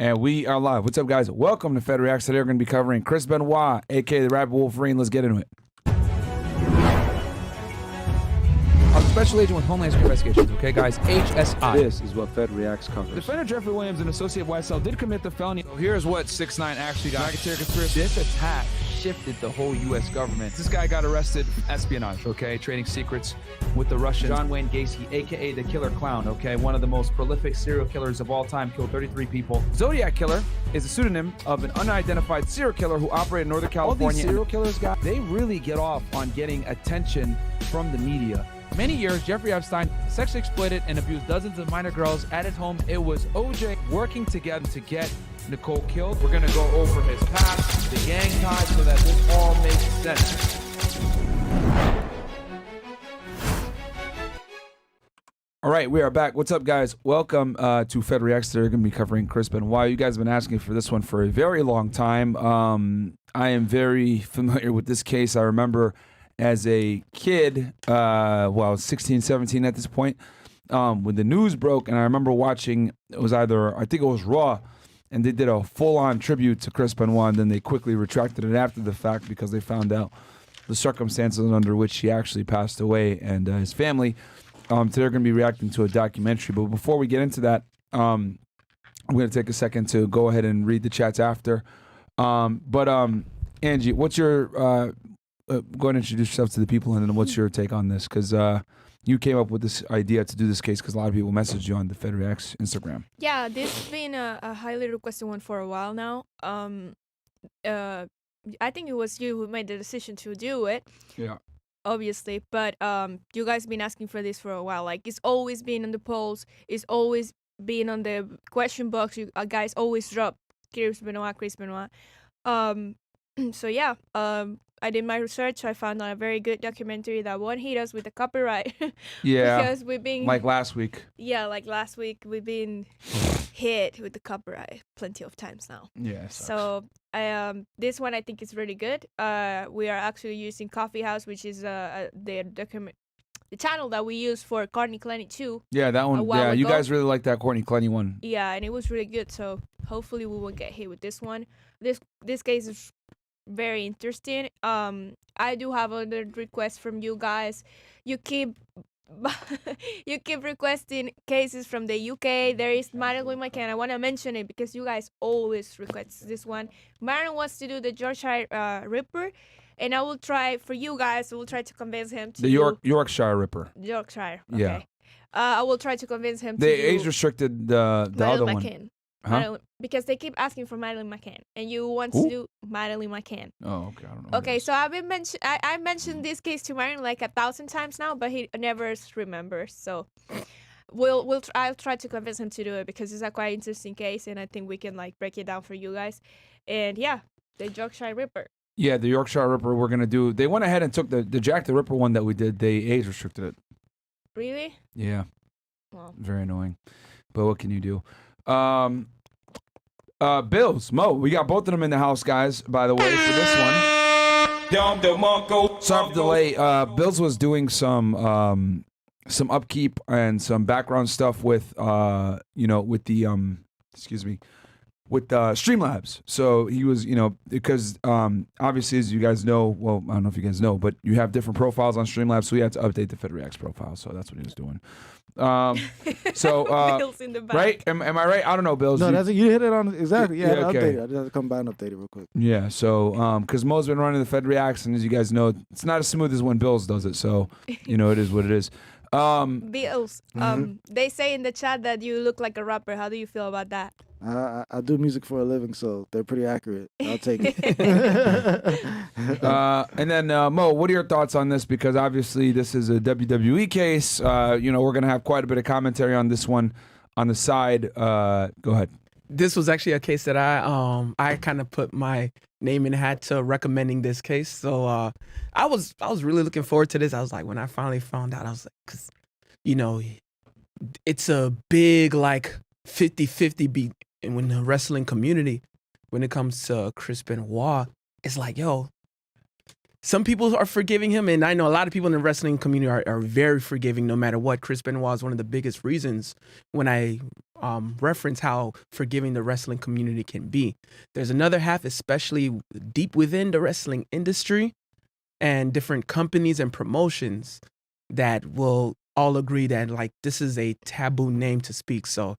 And we are live. What's up, guys? Welcome to Fed Reacts. Today we're going to be covering Chris Benoit, a.k.a. the Rapper Wolverine. Let's get into it. I'm a special agent with Homeland Security Investigations, okay, guys? HSI. This is what Fed Reacts covers. Defendant Jeffrey Williams, an associate of YSL, did commit the felony. So here's what 6ix9ine actually got. Racketeer conspiracy. This attack shifted the whole U.S. government. This guy got arrested, espionage, okay, trading secrets with the Russians. John Wayne Gacy, a.k.a. the Killer Clown, okay, one of the most prolific serial killers of all time, killed 33 people. Zodiac Killer is a pseudonym of an unidentified serial killer who operated in Northern California. All these serial killers, guys, they really get off on getting attention from the media. Many years, Jeffrey Epstein sexually exploited and abused dozens of minor girls at his home. It was OJ working together to get Nicole killed. We're going to go over his past, the gang ties, so that this all makes sense. All right, we are back. What's up, guys? Welcome to Fed Reacts. They're going to be covering Chris Benoit. You guys have been asking for this one for a very long time. I am very familiar with this case. I remember as a kid, well, 16, 17 at this point, when the news broke, and I remember watching, it was either, I think it was Raw, and they did a full-on tribute to Chris Benoit, and then they quickly retracted it after the fact because they found out the circumstances under which he actually passed away and his family. Today they're going to be reacting to a documentary, but before we get into that, I'm going to take a second to go ahead and read the chats after. Angie, what's your... go ahead and introduce yourself to the people, and then what's your take on this? Because you came up with this idea to do this case because a lot of people messaged you on the Fed Reacts Instagram. Yeah, this has been a highly requested one for a while now. I think it was you who made the decision to do it. Yeah. Obviously, but you guys been asking for this for a while. Like, it's always been on the polls. It's always been on the question box. You guys always drop Chris Benoit, Chris Benoit. So yeah, I did my research. I found a very good documentary that won't hit us with the copyright. Yeah. Because we've been like last week. Yeah, like last week we've been hit with the copyright plenty of times now. Yeah. So this one I think is really good. We are actually using Coffee House, which is the channel that we use for Courtney Clenny too. Yeah, that one. Yeah, you guys really like that Courtney Clenny one. Yeah, and it was really good. So hopefully we won't get hit with this one. This case is very interesting. I do have other requests from you guys. You keep requesting cases from the UK. There is Madeline McCann. I want to mention it because you guys always request this one. Myron wants to do the Yorkshire Ripper, and I will try for you guys. I will try to convince him to the Yorkshire Ripper. Yorkshire. Okay. Yeah. I will try to convince him. They to age restricted the other McCann. one. Huh? Because they keep asking for Madeline McCann, and you want to do Madeline McCann. Oh, okay. I don't know. Okay, so I mentioned this case to Myron like 1,000 times now, but he never remembers. So I'll try to convince him to do it because it's a quite interesting case, and I think we can like break it down for you guys. And yeah, the Yorkshire Ripper. Yeah, the Yorkshire Ripper. We're gonna do. They went ahead and took the Jack the Ripper one that we did. They age restricted it. Really? Yeah. Well. Very annoying. But what can you do? Bills, Mo, we got both of them in the house, guys, by the way, for this one. Sorry for the delay. Bills was doing some upkeep and some background stuff with, with the, with Streamlabs. So he was, because obviously, as you guys know, well, I don't know if you guys know, but you have different profiles on Streamlabs, so he had to update the Fed Reacts profile. So that's what he was doing. Bills in the back. Right? Am I right? I don't know, Bills. No, you hit it on exactly. Yeah, okay. update it. I just have to come by and update it real quick. Yeah, so because Mo's been running the Fed Reacts, and as you guys know, it's not as smooth as when Bills does it. So it is what it is. Bills. They say in the chat that you look like a rapper. How do you feel about that? I do music for a living, so they're pretty accurate. I'll take it. And then, Mo, what are your thoughts on this? Because obviously this is a WWE case. We're going to have quite a bit of commentary on this one on the side. Go ahead. This was actually a case that I kind of put my name in the hat to recommending this case. So I was really looking forward to this. I was like, when I finally found out, I was like, because, it's a big, like, 50-50 beat in the wrestling community when it comes to Chris Benoit. It's like, yo, some people are forgiving him, and I know a lot of people in the wrestling community are very forgiving no matter what. Chris Benoit is one of the biggest reasons when I reference how forgiving the wrestling community can be. There's another half, especially deep within the wrestling industry and different companies and promotions, that will all agree that like this is a taboo name to speak. So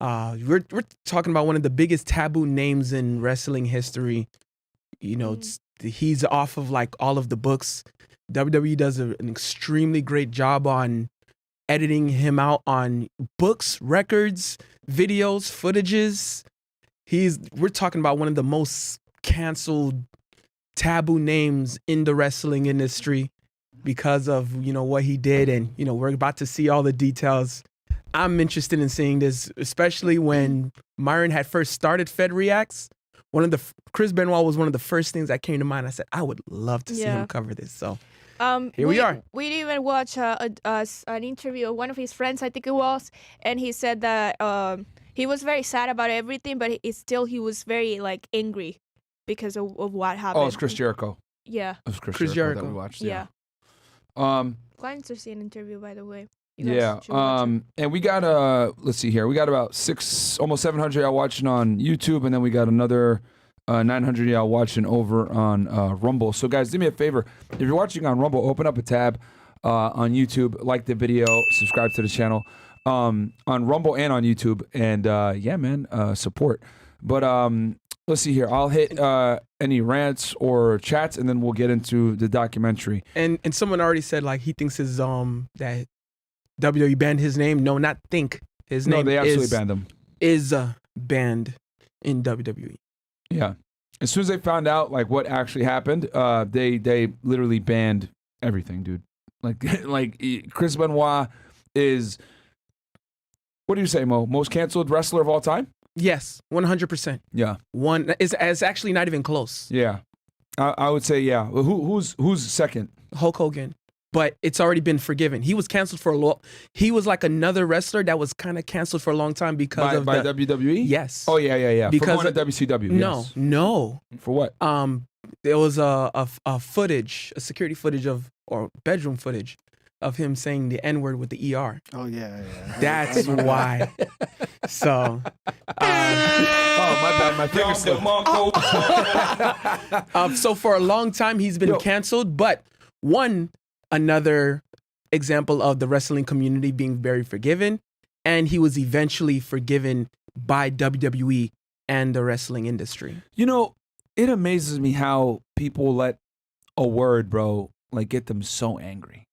we're talking about one of the biggest taboo names in wrestling history. You know, he's off of like all of the books. WWE does an extremely great job on editing him out on books, records, videos, footages. We're talking about one of the most canceled taboo names in the wrestling industry because of, you know, what he did. And, you know, we're about to see all the details. I'm interested in seeing this, especially when Myron had first started Fed Reacts. Chris Benoit was one of the first things that came to mind. I said, I would love to see him cover this. So here we are. We didn't even watch an interview of one of his friends, I think it was, and he said that he was very sad about everything, but he was very like angry because of what happened. Oh, it's Chris Jericho. Yeah. It was Chris Jericho that we watched. Yeah. Quite interesting interview, by the way. And we got let's see here. We got about almost 700 y'all watching on YouTube, and then we got another 900 y'all watching over on Rumble. So guys, do me a favor. If you're watching on Rumble, open up a tab on YouTube, like the video, subscribe to the channel on Rumble and on YouTube, and yeah, man, support. But let's see here. I'll hit any rants or chats, and then we'll get into the documentary. And someone already said like he thinks his that WWE banned his name. No, not think. His name they absolutely banned him. Is banned in WWE. Yeah. As soon as they found out like what actually happened, they literally banned everything, dude. Like Chris Benoit is, what do you say, Mo? Most canceled wrestler of all time? Yes, 100%. Yeah. It's actually not even close. Yeah. I would say yeah. Who's second? Hulk Hogan. But it's already been forgiven. He was canceled for a long. He was like another wrestler that was kind of canceled for a long time because by WWE. Yes. Oh yeah. Because of WCW. No. For what? There was a security footage or bedroom footage of him saying the N-word with the ER. Oh yeah. That's why. So. Oh my bad, my finger slipped. So for a long time he's been canceled, but another example of the wrestling community being very forgiving, and he was eventually forgiven by WWE and the wrestling industry. You know, it amazes me how people let a word, bro, like get them so angry.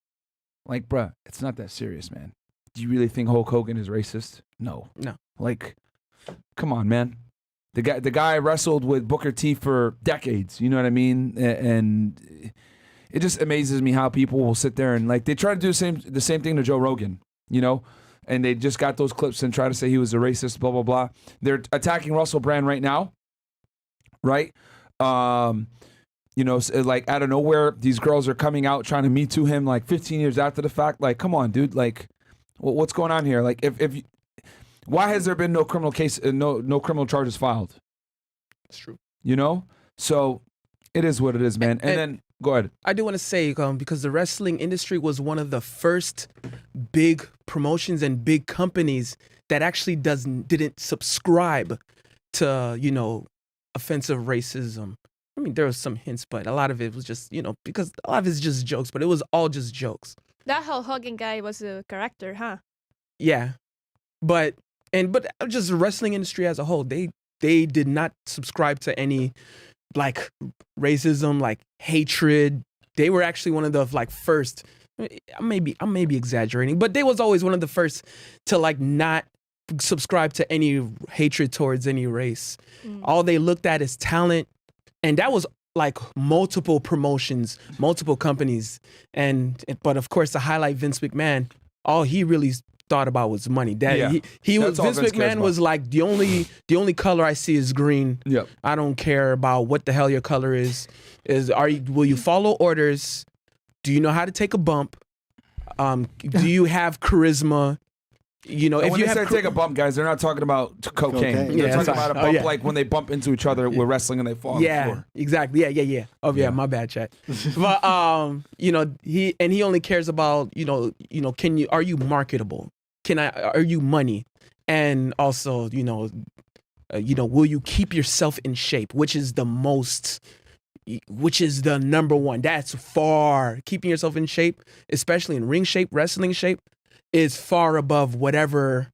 Like, bruh, it's not that serious, man. Do you really think Hulk Hogan is racist? No. Like, come on, man. The guy wrestled with Booker T for decades. You know what I mean? And it just amazes me how people will sit there and like they try to do the same thing to Joe Rogan, you know, and they just got those clips and try to say he was a racist, blah blah blah. They're attacking Russell Brand right now, right? You know, like out of nowhere, these girls are coming out trying to Me Too him like 15 years after the fact. Like, come on, dude. Like, what's going on here? Like, why has there been no criminal case, no criminal charges filed? It's true. You know, so it is what it is, man. And then. Go ahead. I do want to say, because the wrestling industry was one of the first big promotions and big companies that actually didn't subscribe to, you know, offensive racism. I mean, there was some hints, but a lot of it was just, you know, because a lot of it's just jokes, but it was all just jokes. That Hulk Hogan guy was a character, huh? Yeah. But just the wrestling industry as a whole, they did not subscribe to any like racism, like hatred. They were actually one of the like first, I may be exaggerating, but they was always one of the first to like not subscribe to any hatred towards any race. All they looked at is talent, and that was like multiple promotions, multiple companies, but of course to highlight Vince McMahon, all he really thought about was money. He was Vince McMahon was like the only color I see is green. Yep. I don't care about what the hell your color is. Will you follow orders? Do you know how to take a bump? Do you have charisma? You know, And if when you they have say take a bump, guys, they're not talking about cocaine. Cocaine. They're Yeah, talking sorry. about a Oh, bump yeah. like when they bump into each other with wrestling and they fall on the floor. Exactly. Yeah. Oh yeah, Yeah. my bad, chat. But you know, he only cares about, are you marketable? Are you money? And also, will you keep yourself in shape, which is the number one. That's far, keeping yourself in shape, especially in ring shape, wrestling shape, is far above whatever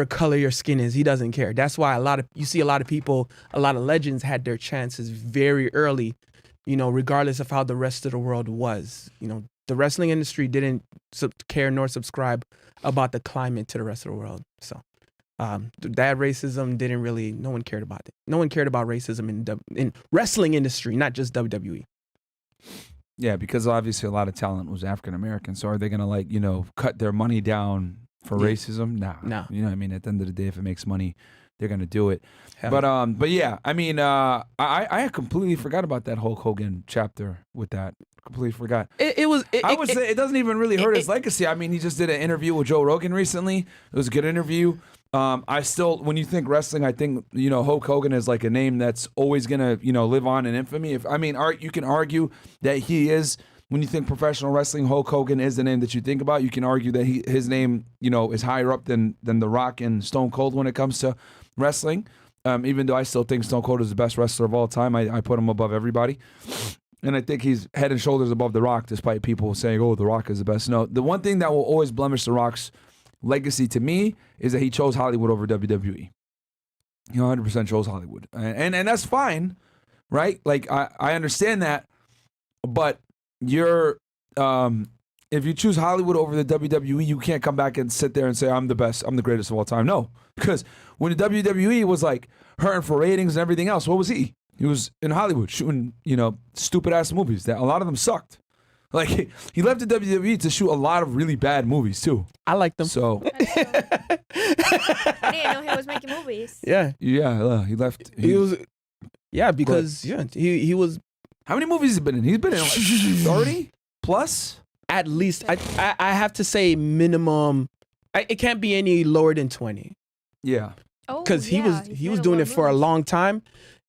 color your skin is. He doesn't care. That's why you see a lot of people, a lot of legends had their chances very early, regardless of how the rest of the world was. The wrestling industry didn't care nor subscribe about the climate to the rest of the world. So that racism no one cared about it. No one cared about racism in wrestling industry, not just WWE. Yeah, because obviously a lot of talent was African American. So are they gonna cut their money down for racism? Nah. No. You know what I mean? At the end of the day, if it makes money, they're gonna do it. Hell. But yeah, I mean, I completely forgot about that Hulk Hogan chapter with that. Completely forgot. I would say it doesn't even really hurt his legacy. I mean, he just did an interview with Joe Rogan recently. It was a good interview. When you think wrestling, I think, Hulk Hogan is like a name that's always going to, live on in infamy. You can argue that he is, when you think professional wrestling, Hulk Hogan is the name that you think about. You can argue that his name, is higher up than The Rock and Stone Cold when it comes to wrestling. Even though I still think Stone Cold is the best wrestler of all time, I put him above everybody. And I think he's head and shoulders above The Rock, despite people saying, oh, The Rock is the best. No, the one thing that will always blemish The Rock's legacy to me is that he chose Hollywood over WWE. He 100% chose Hollywood. And that's fine, right? Like, I understand that. But if you choose Hollywood over the WWE, you can't come back and sit there and say, I'm the best, I'm the greatest of all time. No, because when the WWE was like hurting for ratings and everything else, what was he? He was in Hollywood shooting, stupid ass movies that a lot of them sucked. Like, he left the WWE to shoot a lot of really bad movies too. I like them. So I didn't know he was making movies. Yeah. He left. He was he was. How many movies has he been in? He's been in like 30 plus. At least I have to say minimum. It can't be any lower than 20. Yeah. Oh, Because he was doing it for a long time,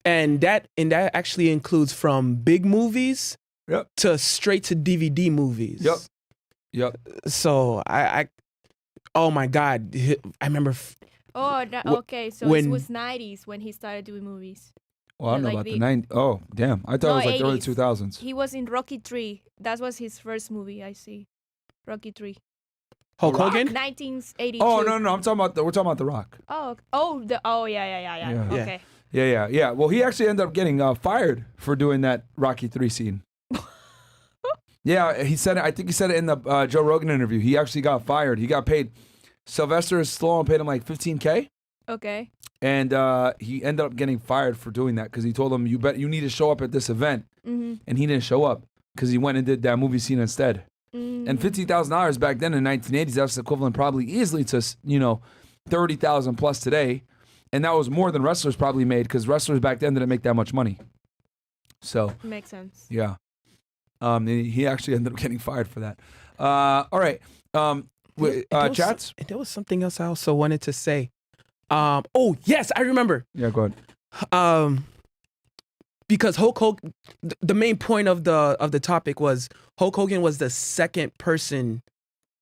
and that actually includes from big movies. Yep. To straight to DVD movies. Yep. So oh my God, I remember. Okay. So it was 90s when he started doing movies. Well, I don't know about the 90s. Oh, damn. I thought it was like the early 2000s. He was in Rocky 3. That was his first movie, I see. Rocky 3. Hulk Hogan? 1982. Oh, no. we're talking about The Rock. Yeah. Okay. Yeah. Well, he actually ended up getting fired for doing that Rocky 3 scene. Yeah, he said it. I think he said it in the Joe Rogan interview. He actually got fired. He got paid. Sylvester Stallone paid him like $15K. Okay. And he ended up getting fired for doing that because he told him, you need to show up at this event. Mm-hmm. And he didn't show up because he went and did that movie scene instead. Mm-hmm. And $50,000 back then in the 1980s, that's equivalent probably easily to, $30,000 plus today. And that was more than wrestlers probably made because wrestlers back then didn't make that much money. So. Makes sense. Yeah. He actually ended up getting fired for that. All right. Chats? There was something else I also wanted to say. Oh, yes, I remember. Yeah, go ahead. Because Hulk Hogan, the main point of the topic was Hulk Hogan was the second person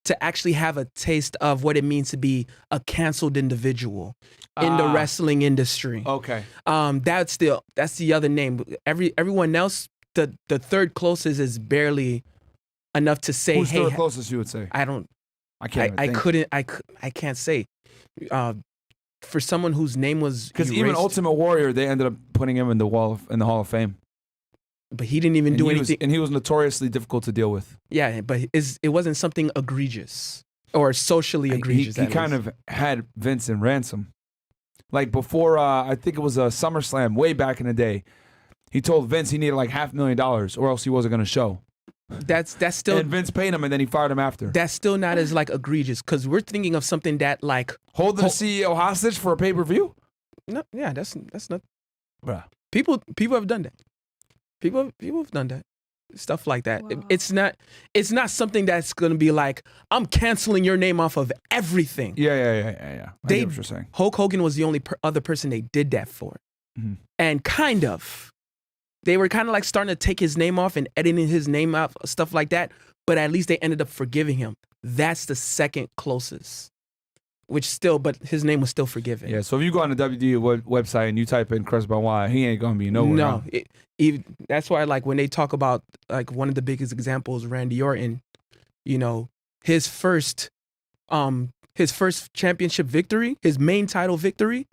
to actually have a taste of what it means to be a canceled individual in the wrestling industry. Okay. That's the other name. Everyone else, the third closest is barely enough to say. Who's hey, third closest? You would say. I don't. I can't. I can't say. For someone whose name was because even Ultimate Warrior, they ended up putting him in the Hall of Fame. But he didn't even do anything. And he was notoriously difficult to deal with. Yeah, but it wasn't something egregious or socially egregious. He kind of had Vince in ransom. Like before, I think it was a SummerSlam way back in the day. He told Vince he needed like $500,000 or else he wasn't going to show. That's still. And Vince paid him, and then he fired him after. That's still not as like egregious because we're thinking of something that like holding the CEO hostage for a pay-per-view. No, yeah, that's not. Bruh. People have done that. People have done that. stuff like that. Wow. It's not something that's going to be like, I'm canceling your name off of everything. Yeah. I get what you're saying. Hulk Hogan was the only other person they did that for. Mm-hmm. And they were kind of like starting to take his name off and editing his name out, stuff like that. But at least they ended up forgiving him. That's the second closest. But his name was still forgiven. Yeah, so if you go on the WWE website and you type in Chris Benoit, he ain't gonna be nowhere. No, that's why like when they talk about like one of the biggest examples, Randy Orton, you know, his first championship victory, his main title victory,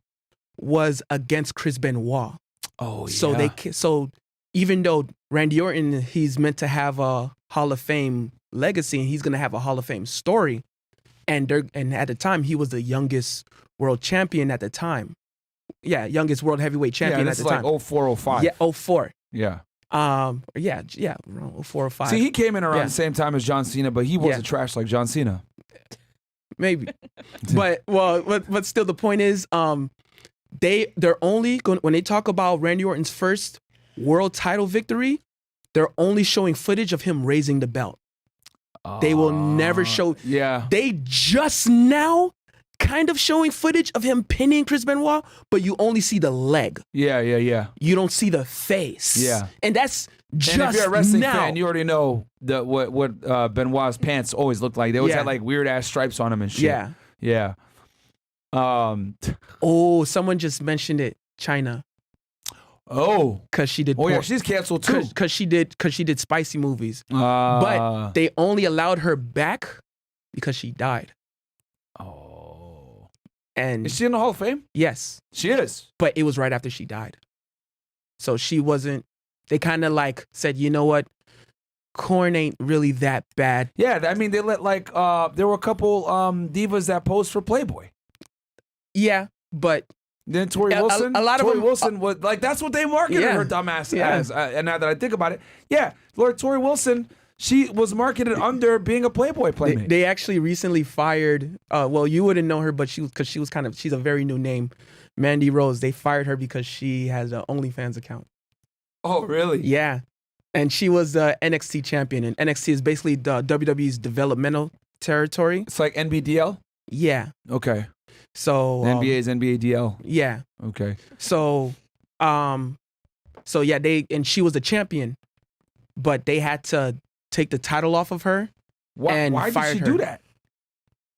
was against Chris Benoit. Oh yeah. So even though Randy Orton, he's meant to have a Hall of Fame legacy and he's gonna have a Hall of Fame story. And at the time, he was the youngest world champion at the time. Yeah, youngest world heavyweight champion at the time. Like 04, 05. Yeah, 04. Yeah. Around 04 or 05. See, he came in around the same time as John Cena, but he wasn't trash like John Cena. Maybe. but still, the point is, they're only going when they talk about Randy Orton's first world title victory, they're only showing footage of him raising the belt. They will never show. Yeah. They just now kind of showing footage of him pinning Chris Benoit, but you only see the leg. Yeah. You don't see the face. Yeah. And that's just and if you're a wrestling now. fan, you already know what Benoit's pants always looked like. They always had like weird ass stripes on them and shit. Yeah. Someone just mentioned it. China. Oh, because she did. Oh yeah, she's canceled too. Because she did spicy movies. But they only allowed her back because she died. Oh, and is she in the Hall of Fame? Yes, she is. But it was right after she died, so she wasn't. They kind of like said, you know what, corn ain't really that bad. Yeah, I mean they let like there were a couple divas that posed for Playboy. Yeah, but. Then Tori Wilson, a lot of Tori them, Wilson was like that's what they marketed her dumbass as. And now that I think about it, Lord Tori Wilson, she was marketed under being a Playboy playmate. They actually recently fired. Well, you wouldn't know her, but she's a very new name, Mandy Rose. They fired her because she has an OnlyFans account. Oh, really? Yeah, and she was the NXT champion, and NXT is basically the WWE's developmental territory. It's like NBDL. Yeah. Okay. So NBA's NBA DL. Yeah. Okay. So she was the champion, but they had to take the title off of her. Why did she do that?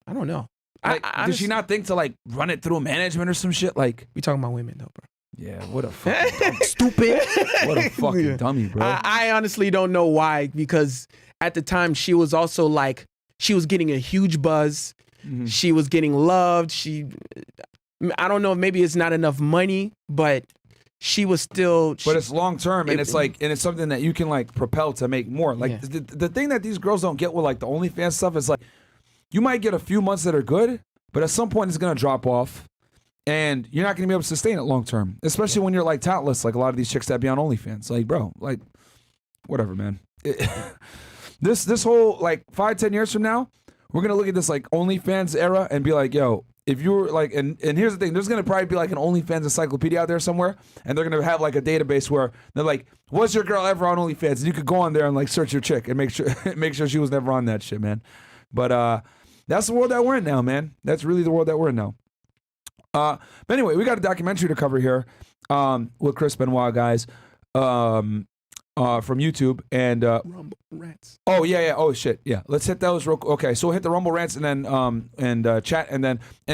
I don't know. Like, did she not think to like run it through management or some shit? Like we talking about women though, bro. Yeah, what a fucking stupid. What a fucking dummy, bro. I honestly don't know why, because at the time she was also like she was getting a huge buzz. Mm-hmm. She was getting loved. I don't know, maybe it's not enough money, but she was still. But it's long term, and it's something that you can like propel to make more. Like the thing that these girls don't get with like the OnlyFans stuff is like, you might get a few months that are good, but at some point it's gonna drop off, and you're not gonna be able to sustain it long term. Especially when you're like talentless, like a lot of these chicks that be on OnlyFans. Like, bro, like, whatever, man. This whole like 5-10 years from now. We're going to look at this like OnlyFans era and be like, yo, if you were like, and here's the thing, there's going to probably be like an OnlyFans encyclopedia out there somewhere, and they're going to have like a database where they're like, was your girl ever on OnlyFans? And you could go on there and like search your chick and make sure she was never on that shit, man. But that's the world that we're in now, man. That's really the world that we're in now. But anyway, we got a documentary to cover here with Chris Benoit, guys. From YouTube and Rumble Rants. Oh yeah. Oh shit. Yeah. Let's hit those real quick. Okay, so we'll hit the Rumble Rants and then chat and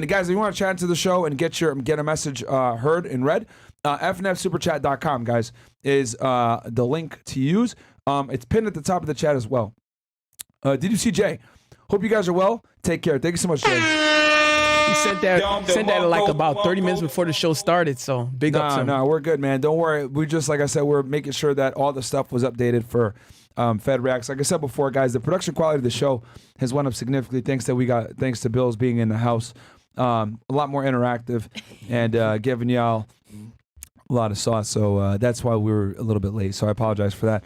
guys, if you want to chat into the show and get a message heard and read, fnfsuperchat.com, guys, is the link to use. It's pinned at the top of the chat as well. Did you see Jay? Hope you guys are well. Take care. Thank you so much, Jay. He sent that like about 30 minutes before the show started, so big up to him. No, we're good, man. Don't worry. We just, like I said, we're making sure that all the stuff was updated for Fed Reacts. Like I said before, guys, the production quality of the show has went up significantly thanks to Bill's being in the house. A lot more interactive and giving y'all a lot of sauce. So that's why we were a little bit late. So I apologize for that.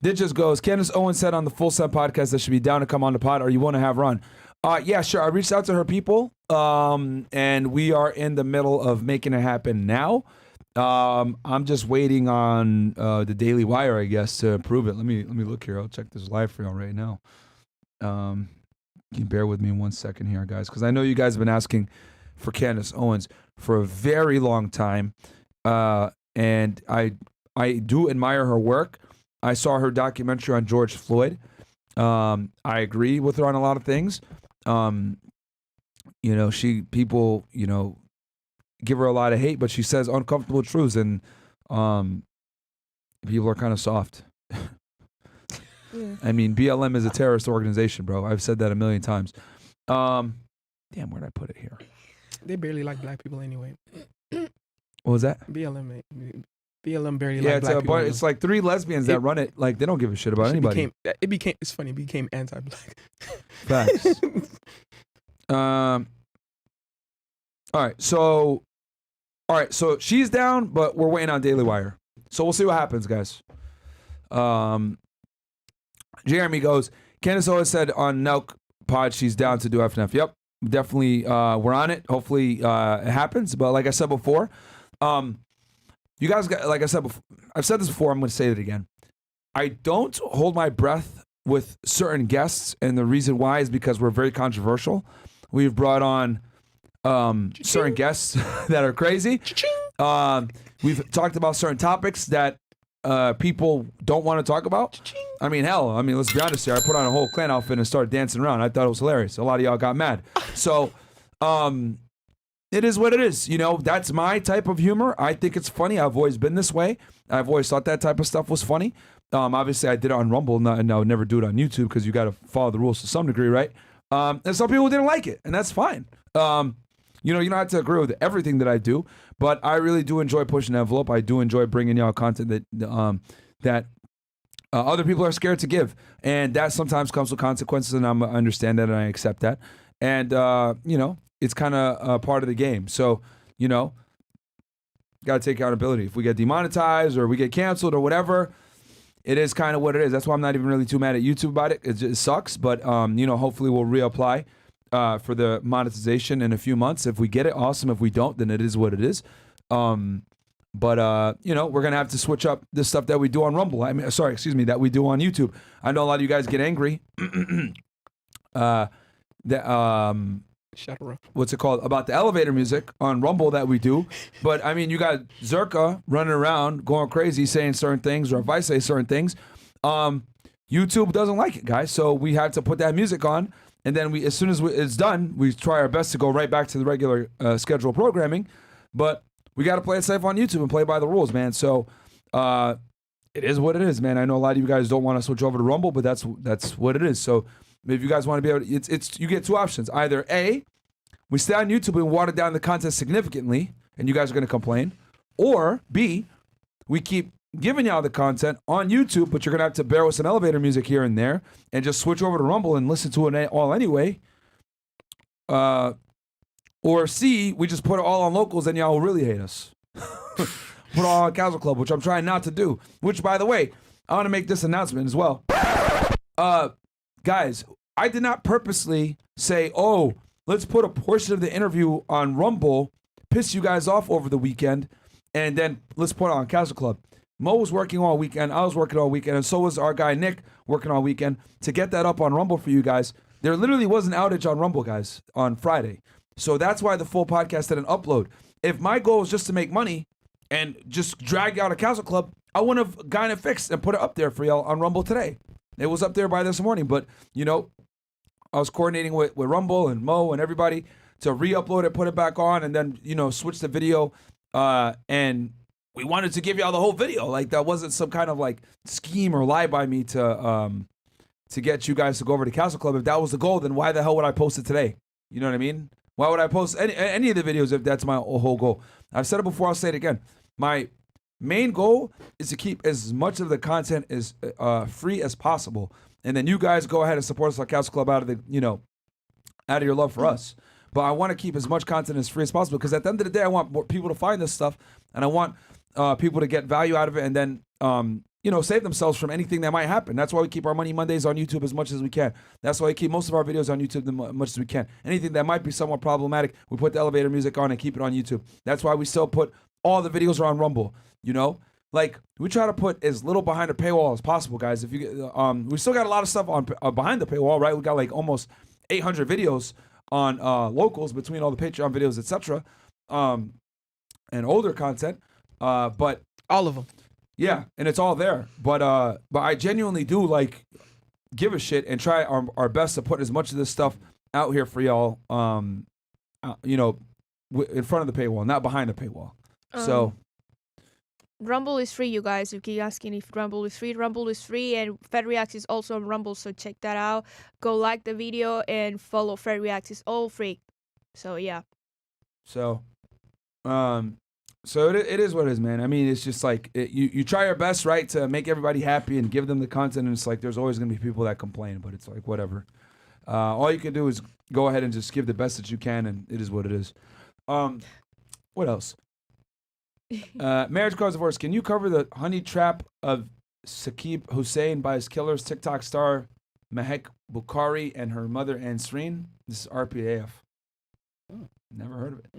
It just goes. Candace Owens said on the Full Set podcast that she'd be down to come on the pod, or you want to have Run. Yeah, sure. I reached out to her people, and we are in the middle of making it happen now. I'm just waiting on the Daily Wire, I guess, to approve it. Let me look here. I'll check this live for y'all right now. Can you bear with me 1 second here, guys? Because I know you guys have been asking for Candace Owens for a very long time, and I do admire her work. I saw her documentary on George Floyd. I agree with her on a lot of things. People give her a lot of hate, but she says uncomfortable truths, and people are kind of soft. I mean, BLM is a terrorist organization, bro. I've said that a million times. Damn, where'd I put it here? They barely like black people anyway. What was that? BLM barely Yeah, like black people. it's like 3 lesbians that run it. Like, they don't give a shit about anybody. It's funny, it became anti-black. Facts. All right, so she's down, but we're waiting on Daily Wire. So we'll see what happens, guys. Jeremy goes, Candace always said on Nelk Pod she's down to do FNF. Yep, definitely. We're on it. Hopefully it happens. But like I said before, you guys got, like I said before, I've said this before, I'm going to say it again. I don't hold my breath with certain guests, and the reason why is because we're very controversial. We've brought on certain guests that are crazy. We've talked about certain topics that people don't want to talk about. I mean, let's be honest here. I put on a whole clan outfit and started dancing around. I thought it was hilarious. A lot of y'all got mad. So, it is what it is. That's my type of humor. I think it's funny. I've always been this way. I've always thought that type of stuff was funny. Obviously, I did it on Rumble, and I would never do it on YouTube because you got to follow the rules to some degree, right? And some people didn't like it, and that's fine. You don't have to agree with everything that I do, but I really do enjoy pushing the envelope. I do enjoy bringing y'all content that other people are scared to give, and that sometimes comes with consequences, and I understand that, and I accept that. And it's kind of part of the game. So got to take accountability. If we get demonetized or we get canceled or whatever, it is kind of what it is. That's why I'm not even really too mad at YouTube about it. It just sucks, but hopefully we'll reapply for the monetization in a few months. If we get it, awesome. If we don't, then it is what it is. But we're gonna have to switch up the stuff that we do on Rumble. That we do on YouTube. I know a lot of you guys get angry. What's it called? About the elevator music on Rumble that we do. But I mean, you got Zerka running around going crazy saying certain things, or if I say certain things, YouTube doesn't like it, guys. So we have to put that music on, and then as soon as it's done, we try our best to go right back to the regular scheduled programming. But we got to play it safe on YouTube and play by the rules, man. So it is what it is, man. I know a lot of you guys don't want to switch over to Rumble, but that's what it is. So if you guys want to be able to, you get 2 options. Either A, we stay on YouTube and water down the content significantly, and you guys are going to complain. Or B, we keep giving y'all the content on YouTube, but you're going to have to bear with some elevator music here and there, and just switch over to Rumble and listen to it all anyway. Or C, we just put it all on locals, and y'all will really hate us. Put it all on Castle Club, which I'm trying not to do. Which, by the way, I want to make this announcement as well. Guys, I did not purposely say, let's put a portion of the interview on Rumble, piss you guys off over the weekend, and then let's put it on Castle Club. Mo was working all weekend, I was working all weekend, and so was our guy Nick working all weekend to get that up on Rumble for you guys. There literally was an outage on Rumble, guys, on Friday. So that's why the full podcast didn't upload. If my goal was just to make money and just drag out a Castle Club, I wouldn't have gotten it fixed and put it up there for y'all on Rumble today. It was up there by this morning, but I was coordinating with Rumble and Mo and everybody to re-upload it, put it back on, and then, switch the video. And we wanted to give y'all the whole video. Like, that wasn't some kind of like scheme or lie by me to get you guys to go over to Castle Club. If that was the goal, then why the hell would I post it today? You know what I mean? Why would I post any of the videos if that's my whole goal? I've said it before, I'll say it again. My main goal is to keep as much of the content as free as possible. And then you guys go ahead and support us on Castle Club out of your love for us. But I want to keep as much content as free as possible, because at the end of the day, I want more people to find this stuff, and I want people to get value out of it, and then save themselves from anything that might happen. That's why we keep our Money Mondays on YouTube as much as we can. That's why we keep most of our videos on YouTube as much as we can. Anything that might be somewhat problematic, we put the elevator music on and keep it on YouTube. That's why we still put all the videos are on Rumble. You know, like we try to put as little behind the paywall as possible, guys. If you we still got a lot of stuff on behind the paywall, right? We got like almost 800 videos on locals between all the Patreon videos, etc. And older content, but All of them. yeah, and it's all there. But I genuinely do like give a shit and try our best to put as much of this stuff out here for y'all. You know, in front of the paywall, not behind the paywall. So Rumble is free, you guys. You keep asking if Rumble is free. Rumble is free, and Fed Reacts is also on Rumble, so check that out. Go like the video and follow Fed Reacts. It's all free. So yeah. So it is what it is, man. I mean, it's just like you try your best, right, to make everybody happy and give them the content. And it's like there's always gonna be people that complain, but it's like whatever. All you can do is go ahead and just give the best that you can, and it is what it is. What else? Marriage cause divorce. Can you cover the honey trap of Saqib Hussein by his killers, TikTok star Mehek Bukhari and her mother Ansreen? This is RPAF. Never heard of it.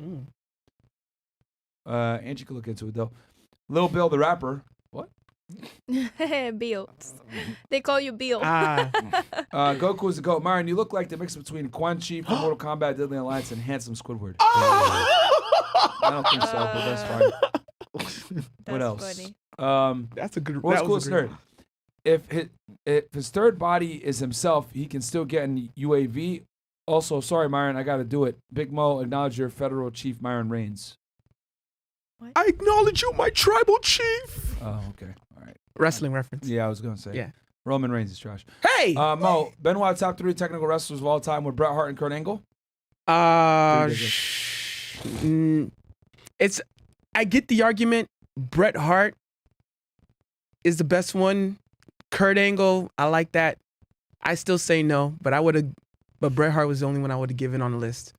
Angie could look into it though. Lil Bill the rapper. What? Bill. They call you Bill. Goku is the GOAT. Myron, you look like the mix between Quan Chi from Mortal Kombat, Deadly Alliance, and Handsome Squidward. I don't think so, but that's fine. What else? Funny. That's a good. What's That was coolest a good nerd? If his third body is himself, he can still get in UAV. Also, sorry, Myron, I got to do it. Big Mo, acknowledge your federal chief, Myron Reigns. I acknowledge you, my tribal chief. Oh, okay. All right. Wrestling reference. Yeah, I was going to say. Yeah. Roman Reigns is trash. Hey. Mo, Benoit, top 3 technical wrestlers of all time with Bret Hart and Kurt Angle? It's. I get the argument. Bret Hart is the best one. Kurt Angle, I like that. I still say no, but I would have. But Bret Hart was the only one I would have given on the list.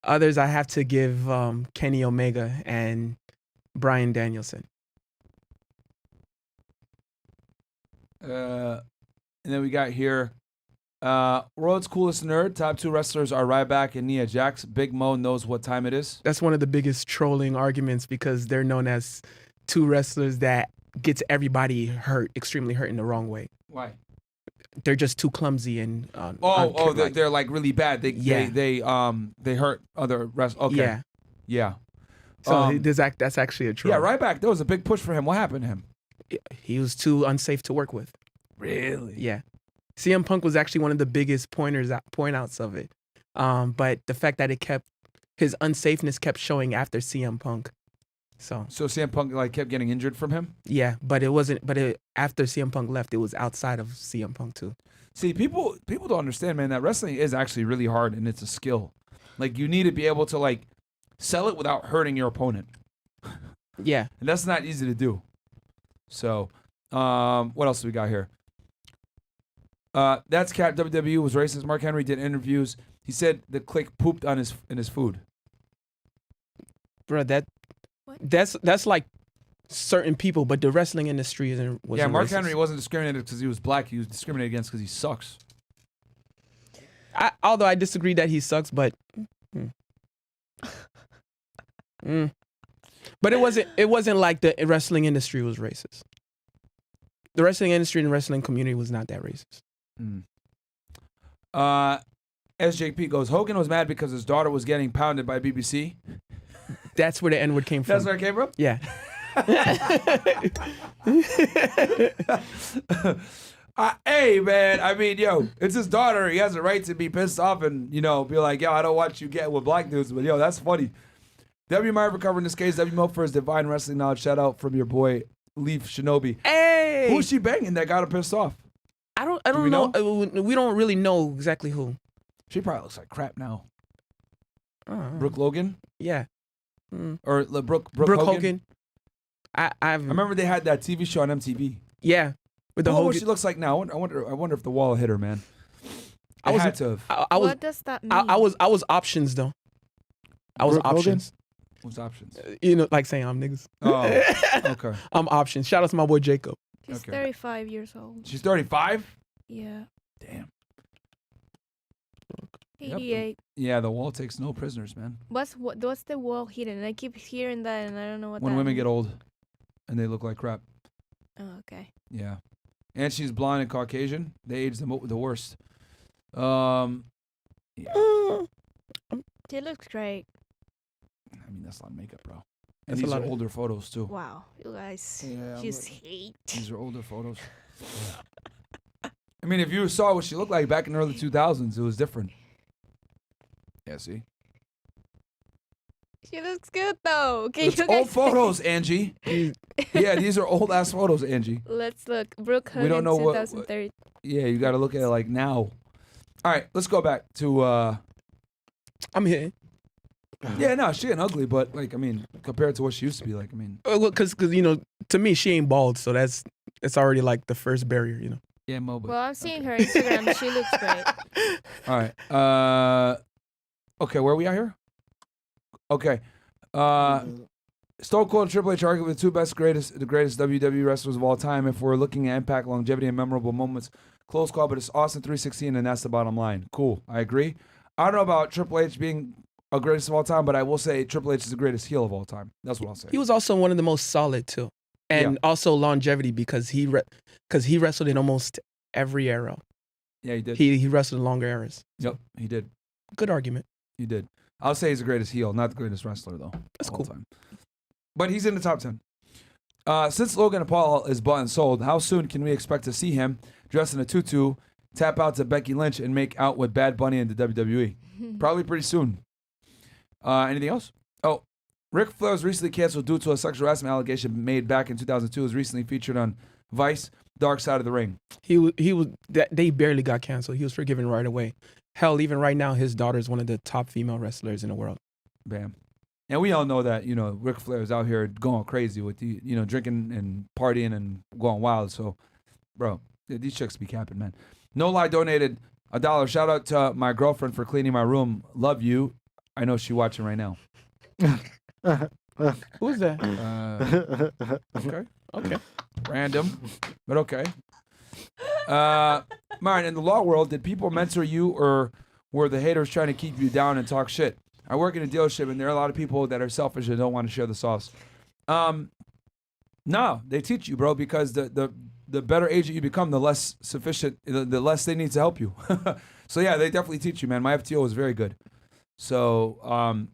Others, I have to give Kenny Omega and Bryan Danielson. And then we got here, world's coolest nerd. Top 2 wrestlers are Ryback and Nia Jax. Big Mo knows what time it is. That's one of the biggest trolling arguments because they're known as 2 wrestlers that gets everybody hurt, extremely hurt in the wrong way. Why? They're just too clumsy and they're like really bad. They hurt other wrestlers. Okay. Yeah. So that's actually a troll. Yeah, Ryback, there was a big push for him. What happened to him? He was too unsafe to work with. Really? Yeah. CM Punk was actually one of the biggest point outs of it. But the fact that his unsafeness kept showing after CM Punk. So CM Punk like kept getting injured from him? Yeah, but it wasn't. But after CM Punk left, it was outside of CM Punk too. See, people don't understand, man, that wrestling is actually really hard and it's a skill. Like you need to be able to like sell it without hurting your opponent. Yeah, and that's not easy to do. So, what else do we got here? That's Cat WWE was racist. Mark Henry did interviews. He said the Click pooped on his food. Bro, that's like certain people, but the wrestling industry wasn't Mark racist. Henry wasn't discriminated because he was black. He was discriminated against because he sucks. Although I disagree that he sucks, but but it wasn't like the wrestling industry was racist. The wrestling industry and the wrestling community was not that racist. SJP goes, Hogan was mad because his daughter was getting pounded by BBC. That's where the N-word came from. That's where it came from? Yeah. Hey, man, I mean, yo, it's his daughter. He has a right to be pissed off and, be like, yo, I don't want you getting with black dudes, but, yo, that's funny. W. Meyer for covering this case. W. Mo for his divine wrestling knowledge. Shout out from your boy, Leaf Shinobi. Hey! Who's she banging that got her pissed off? I don't know. We don't really know exactly who. She probably looks like crap now. Brooke Logan? Yeah. Or Brooke Hogan. I remember they had that TV show on MTV. Yeah. With the Hogan. What she looks like now. I wonder if the wall hit her, man. What does that mean? I was options though. I was Brooke options. Hogan? What's options? Like saying I'm niggas. Oh, okay. I'm options. Shout out to my boy Jacob. She's 35 years old. She's 35? Yeah. Damn. Yep. 88. Yeah, the wall takes no prisoners, man. What's the wall hidden? I keep hearing that, and I don't know what. When that women means. get old and they look like crap. Oh, okay. Yeah. And she's blonde and Caucasian. They age the worst. Yeah. She looks great. I mean, that's a lot of makeup, bro. That's And a these lot are of- older photos, too. Wow, you guys Yeah, just hate. These are older photos. I mean, if you saw what she looked like back in the early 2000s, it was different. Yeah, see? She looks good though. Okay, It's you old guys. photos, Angie. Yeah, these are old-ass photos, Angie. Let's look. Brooke We don't Huggins, know what- 2003. Yeah, you got to look at it like now. All right, let's go back to... I'm here. Yeah, no, she ain't ugly, but, like, I mean, compared to what she used to be, like, I mean... Because to me, she ain't bald, so it's already like the first barrier. Yeah, Mo, but... Well, I'm seeing her Instagram. She looks great. All right. Okay, where are we at here? Okay. Stone Cold and Triple H argue with the greatest WWE wrestlers of all time. If we're looking at impact, longevity, and memorable moments, close call, but it's Austin 316, and that's the bottom line. Cool, I agree. I don't know about Triple H being a greatest of all time, but I will say Triple H is the greatest heel of all time. That's what I'll say. He was also one of the most solid too, and also longevity because he wrestled in almost every era. Yeah, he did. He wrestled in longer eras. Yep, he did. Good argument. He did. I'll say he's the greatest heel, not the greatest wrestler, though. That's of all cool. time. But he's in the top 10. Since Logan Paul is bought and sold, how soon can we expect to see him dress in a tutu, tap out to Becky Lynch, and make out with Bad Bunny in the WWE? Probably pretty soon. Anything else? Oh, Ric Flair was recently canceled due to a sexual harassment allegation made back in 2002. Was recently featured on Vice, Dark Side of the Ring. They barely got canceled. He was forgiven right away. Hell, even right now, his daughter is one of the top female wrestlers in the world. Bam. And we all know that, Ric Flair is out here going crazy with drinking and partying and going wild. So, bro, these chicks be capping, man. No Lie donated $1. Shout out to my girlfriend for cleaning my room. Love you. I know she's watching right now. Who's that? Okay. Random, but okay. Myron, in the law world, did people mentor you or were the haters trying to keep you down and talk shit? I work in a dealership and there are a lot of people that are selfish and don't want to share the sauce. No, they teach you, bro, because the better agent you become, the less sufficient, the less they need to help you. So yeah, they definitely teach you, man. My FTO is very good. So,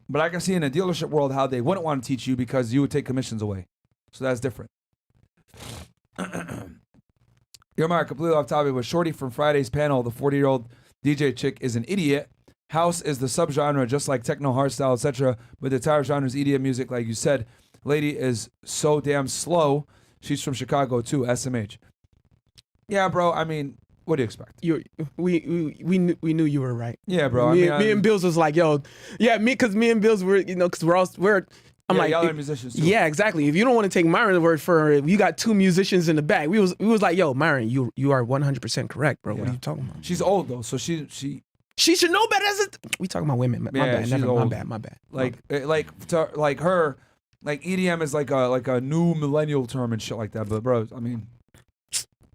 but I can see in a dealership world how they wouldn't want to teach you because you would take commissions away. So that's different. You're Mark, completely off topic, but Shorty from Friday's panel, the 40-year-old DJ chick, is an idiot. House is the subgenre, just like techno, hardstyle, etc. But the entire genre is EDM music, like you said. Lady is so damn slow. She's from Chicago too, SMH. Yeah, bro. I mean, what do you expect? We knew you were right. Yeah, bro. Me and Bills was like, yo, yeah, because me and Bills were, because I'm like, y'all are musicians too. Yeah, exactly. If you don't want to take Myron's word for it, you got two musicians in the back. We was like, yo, Myron, you are 100% correct, bro. What are you talking about? She's old though, so she should know better. We talking about women. My bad. My bad. Like her, like EDM is like a new millennial term and shit like that. But bro, I mean,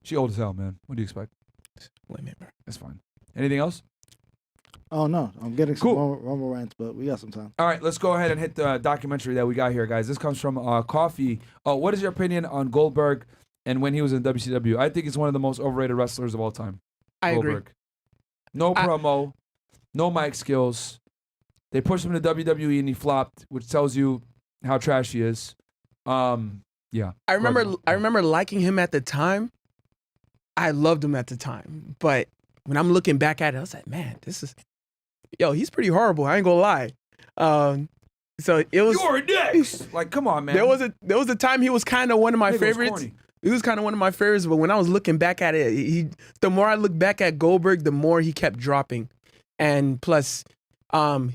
she old as hell, man. What do you expect? Women, bro. That's fine. Anything else? Oh no, I'm getting some Rumble rants, but we got some time. All right, let's go ahead and hit the documentary that we got here, guys. This comes from Coffee. What is your opinion on Goldberg and when he was in WCW? I think he's one of the most overrated wrestlers of all time. I Goldberg. agree. No promo, no mic skills. They pushed him to WWE and he flopped, which tells you how trash he is. Yeah. I remember liking him at the time. I loved him at the time, but when I'm looking back at it, I was like, man, he's pretty horrible. I ain't gonna lie. So it was. You're next. Like, come on, man. There was a time he was kind of one of my favorites. He was kind of one of my favorites, but when I was looking back at it, the more I look back at Goldberg, the more he kept dropping, and plus,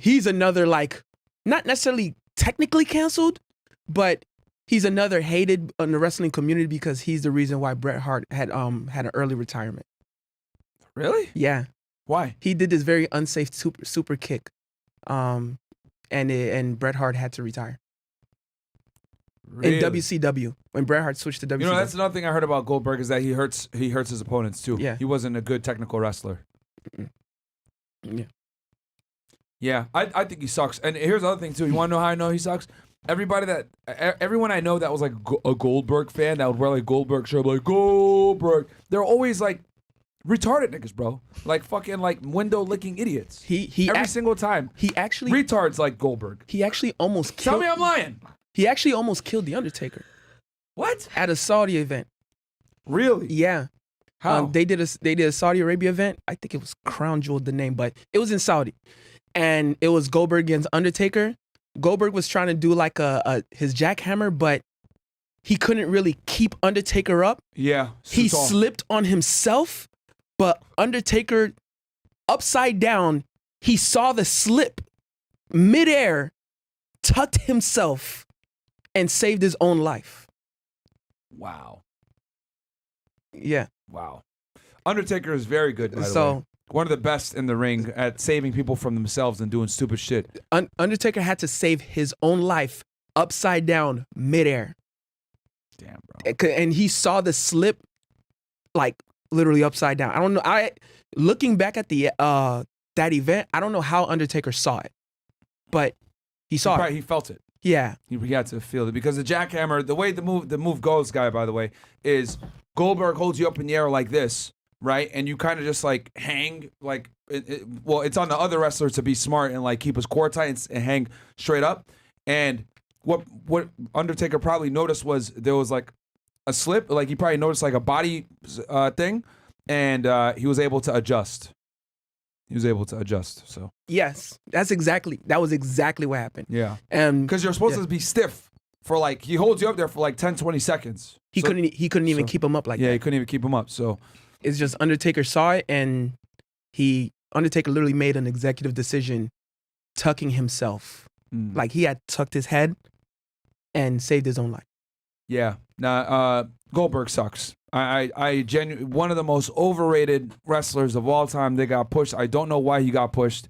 he's another not necessarily technically canceled, but he's another hated in the wrestling community because he's the reason why Bret Hart had an early retirement. Really? Yeah. Why? He did this very unsafe super kick, and Bret Hart had to retire. Really? In WCW, when Bret Hart switched to WCW. That's another thing I heard about Goldberg is that he hurts his opponents too. Yeah. He wasn't a good technical wrestler. Yeah. Yeah, I think he sucks. And here's the other thing too. You want to know how I know he sucks? Everyone I know that was like a Goldberg fan that would wear like Goldberg shirt, like Goldberg. They're always like retarded niggas, bro. Like fucking like window licking idiots. Every single time. He actually retards like Goldberg. He actually almost Tell killed. me I'm lying. He actually almost killed the Undertaker What? at a Saudi event. Really? Yeah. How? They did a Saudi Arabia event. I think it was Crown Jewel, the name, but it was in Saudi, and it was Goldberg against Undertaker. Goldberg was trying to do like his jackhammer, but he couldn't really keep Undertaker up. Yeah. He slipped on himself, but Undertaker upside down. He saw the slip midair, tucked himself, and saved his own life. Wow. Yeah. Wow. Undertaker is very good, by the way. One of the best in the ring at saving people from themselves and doing stupid shit. Undertaker had to save his own life upside down midair. Damn, bro. And he saw the slip like literally upside down. I don't know. Looking back at the that event, I don't know how Undertaker saw it, but he saw it. He felt it. Yeah. He had to feel it because the jackhammer, the way the move goes, guy, by the way, is Goldberg holds you up in the air like this, right? And you kind of just like hang, like, well, it's on the other wrestler to be smart and like keep his core tight and hang straight up. And what Undertaker probably noticed was there was like a slip, like he probably noticed like a body thing, and he was able to adjust. So yes, that was exactly what happened. yeah, and because you're supposed to be stiff for like he holds you up there for like 10-20 seconds. He couldn't even keep him up like that. Yeah, he couldn't even keep him up. So it's just Undertaker saw it, and Undertaker literally made an executive decision, tucking himself. Like he had tucked his head and saved his own life. Yeah. Now, Goldberg sucks. I genuinely, one of the most overrated wrestlers of all time. They got pushed. I don't know why he got pushed.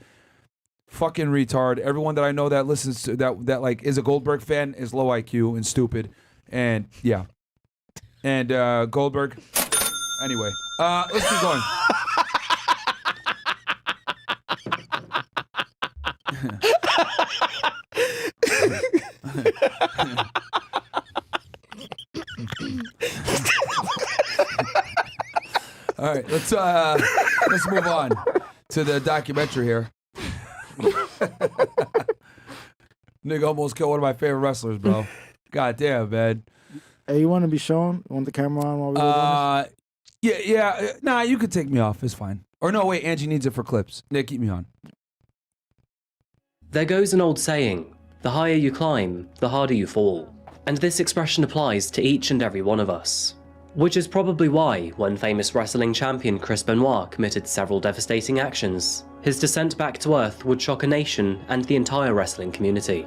Fucking retard. Everyone that I know that listens to that like is a Goldberg fan is low IQ and stupid. And yeah. And Goldberg. Anyway, let's keep going. All right, let's move on to the documentary here. Nigga almost killed one of my favorite wrestlers, bro. God damn, man. Hey, you want to be shown? Want the camera on while we doing this? Yeah. Nah, you could take me off. It's fine. Or no, wait, Angie needs it for clips. Nick, keep me on. There goes an old saying, the higher you climb, the harder you fall. And this expression applies to each and every one of us. Which is probably why, when famous wrestling champion Chris Benoit committed several devastating actions, his descent back to earth would shock a nation and the entire wrestling community.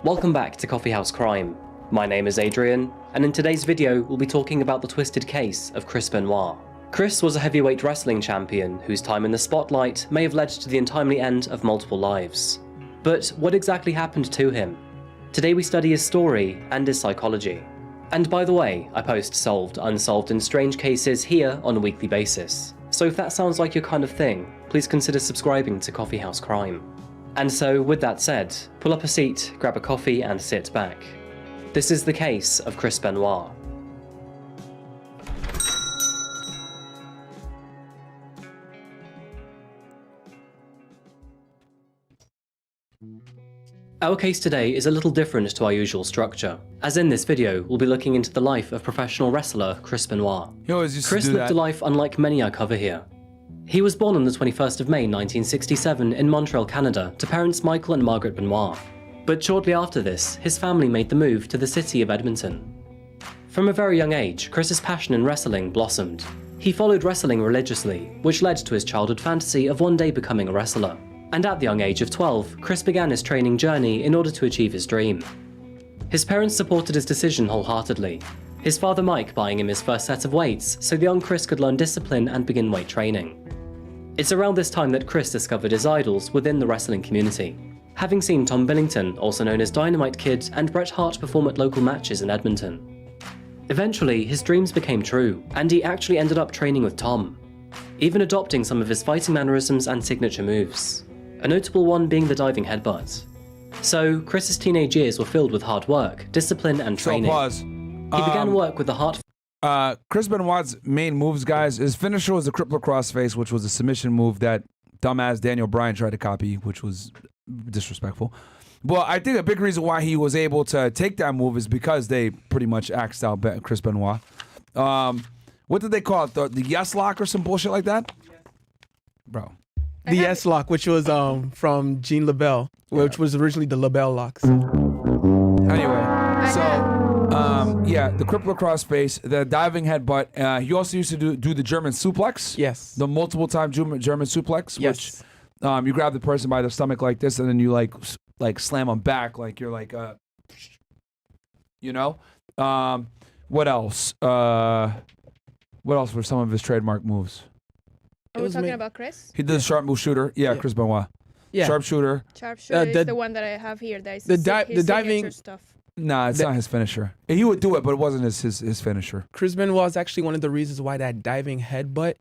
Welcome back to Coffee House Crime. My name is Adrian, and in today's video we'll be talking about the twisted case of Chris Benoit. Chris was a heavyweight wrestling champion whose time in the spotlight may have led to the untimely end of multiple lives. But what exactly happened to him? Today we study his story and his psychology. And by the way, I post solved, unsolved and strange cases here on a weekly basis. So if that sounds like your kind of thing, please consider subscribing to Coffee House Crime. And so with that said, pull up a seat, grab a coffee and sit back. This is the case of Chris Benoit. Our case today is a little different to our usual structure, as in this video we'll be looking into the life of professional wrestler Chris Benoit. He always used Chris to do lived that. a life unlike many I cover here. He was born on the 21st of May 1967 in Montreal, Canada, to parents Michael and Margaret Benoit. But shortly after this, his family made the move to the city of Edmonton. From a very young age, Chris's passion in wrestling blossomed. He followed wrestling religiously, which led to his childhood fantasy of one day becoming a wrestler. And at the young age of 12, Chris began his training journey in order to achieve his dream. His parents supported his decision wholeheartedly, his father Mike buying him his first set of weights so the young Chris could learn discipline and begin weight training. It's around this time that Chris discovered his idols within the wrestling community, having seen Tom Billington, also known as Dynamite Kid, and Bret Hart perform at local matches in Edmonton. Eventually, his dreams became true, and he actually ended up training with Tom, even adopting some of his fighting mannerisms and signature moves. a notable one being the diving headbutt. So, Chris's teenage years were filled with hard work, discipline, and training. So pause. He began work with the heart. Chris Benoit's main moves, guys, his finisher was the crippler crossface, which was a submission move that dumbass Daniel Bryan tried to copy, which was disrespectful. Well, I think a big reason why he was able to take that move is because they pretty much axed out Chris Benoit. What did they call it? The yes lock or some bullshit like that? Bro. The yes lock, which was from Jean LaBelle, which was originally the LaBelle locks. Anyway, so yeah, the crippler crossface, the diving headbutt. He also used to do the German suplex. Yes. The multiple time German suplex, Yes. which you grab the person by the stomach like this, and then you like slam them back, like you're like you know. What else? What else were some of his trademark moves? Are we talking about Chris? He did the sharp move shooter. Yeah, Chris Benoit. Yeah. Sharpshooter. Sharpshooter is the one that I have here. That is the his diving signature stuff. Nah, it's not his finisher. He would do it, but it wasn't his finisher. Chris Benoit is actually one of the reasons why that diving headbutt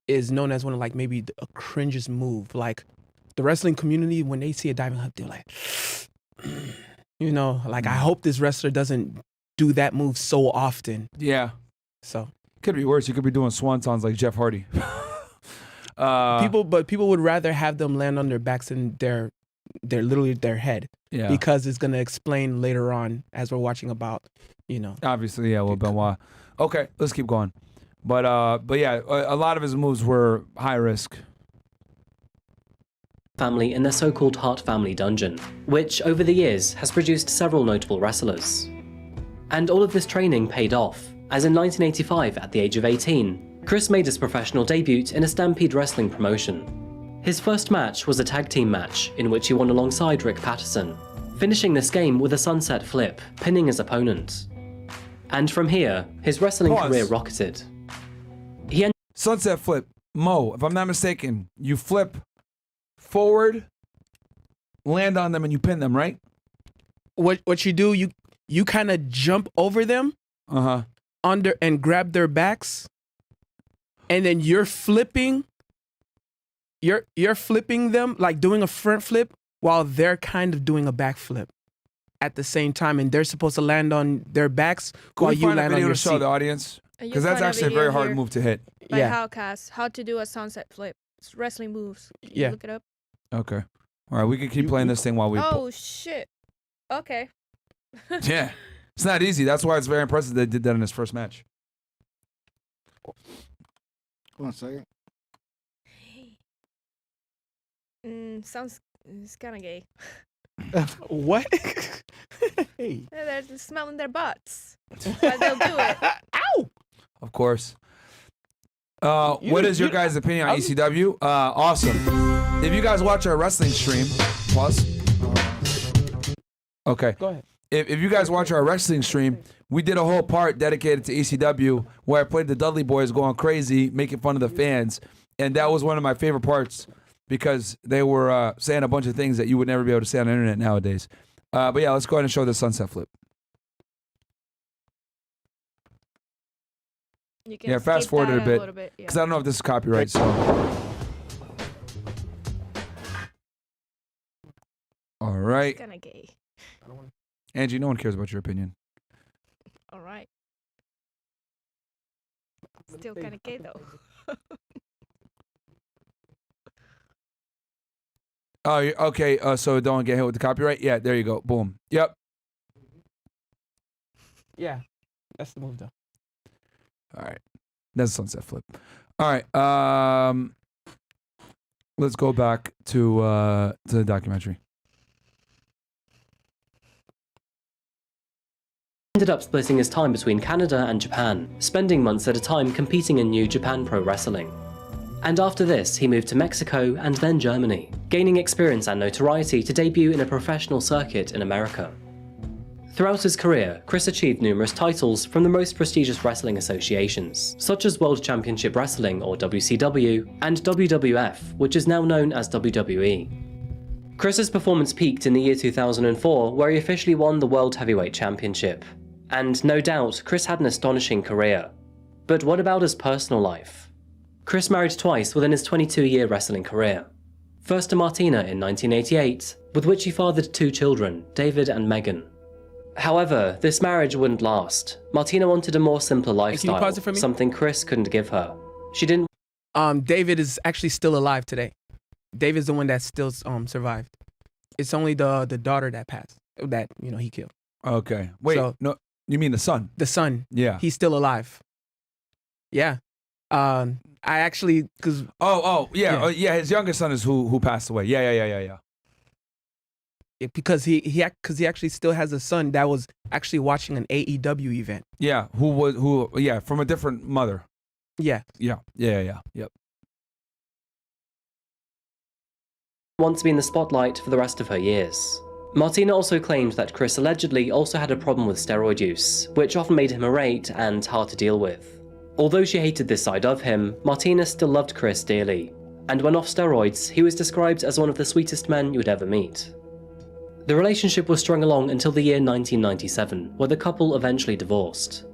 is known as one of like maybe a cringeous move. Like the wrestling community, when they see a diving headbutt, they're like, you know, like I hope this wrestler doesn't do that move so often. Yeah. So Could be worse. You could be doing swantons like Jeff Hardy. people would rather have them land on their backs than their literally their head. Yeah. Because it's gonna explain later on as we're watching about, you know. Obviously, yeah. Well, Benoit. Okay, let's keep going. But yeah, a lot of his moves were high risk. Family in their so-called Hart family dungeon, which over the years has produced several notable wrestlers. And all of this training paid off, as in 1985, at the age of 18, Chris made his professional debut in a Stampede Wrestling promotion. His first match was a tag team match, in which he won alongside Rick Patterson, finishing this game with a sunset flip, pinning his opponent. And from here, his wrestling career rocketed. Sunset flip. Mo, if I'm not mistaken, you flip forward, land on them, and you pin them, right? What you do, you kind of jump over them, under and grab their backs, and then you're flipping them, like doing a front flip while they're kind of doing a back flip at the same time, and they're supposed to land on their backs while you land on your seat. Show the audience, because that's actually a very hard move to hit. By Howcast, how to do a sunset flip. It's wrestling moves. Can you look it up? Okay. All right, we can keep playing this thing while we... Oh, shit. Okay. Yeah. It's not easy. That's why it's very impressive they did that in his first match. Hold on a second. Sounds... It's kind of gay. What? Hey. They're smelling their butts. But they'll do it. Ow! Of course. What is your guys' opinion on ECW? Awesome. If you guys watch our wrestling stream, pause. Okay. Go ahead. If you guys watch our wrestling stream, we did a whole part dedicated to ECW where I played the Dudley Boys going crazy, making fun of the fans. And that was one of my favorite parts because they were saying a bunch of things that you would never be able to say on the internet nowadays. But yeah, let's go ahead and show the sunset flip. You can fast forward it a bit. Because I don't know if this is copyright, so. All right. It's kind of gay. Angie, no one cares about your opinion. All right. Still kind of gay, though. Oh, okay. So don't get hit with the copyright? Yeah, there you go. Boom. Yep. Yeah, that's the move, though. All right. That's a sunset flip. All right. Let's go back to the documentary. Ended up splitting his time between Canada and Japan, spending months at a time competing in New Japan Pro Wrestling. And after this, he moved to Mexico and then Germany, gaining experience and notoriety to debut in a professional circuit in America. Throughout his career, Chris achieved numerous titles from the most prestigious wrestling associations, such as World Championship Wrestling or WCW, and WWF, which is now known as WWE. Chris's performance peaked in the year 2004, where he officially won the World Heavyweight Championship. And no doubt, Chris had an astonishing career. But what about his personal life? Chris married twice within his 22-year wrestling career. First to Martina in 1988, with which he fathered 2 children, David and Megan. However, this marriage wouldn't last. Martina wanted a more simpler lifestyle, pause it for me? something Chris couldn't give her. She didn't David is actually still alive today. David's the one that still survived. It's only the daughter that passed, that he killed. Okay. Wait, So- no, you mean the son? The son, Yeah. he's still alive. Yeah. I actually, because Yeah. His youngest son is who passed away. Yeah. because he actually still has a son that was actually watching an AEW event. Yeah. From a different mother. Yeah. Yeah. Yep. want to be in the spotlight for the rest of her years. Martina also claimed that Chris allegedly also had a problem with steroid use, which often made him irate and hard to deal with. Although she hated this side of him, Martina still loved Chris dearly, and when off steroids, he was described as one of the sweetest men you'd ever meet. The relationship was strung along until the year 1997, where the couple eventually divorced.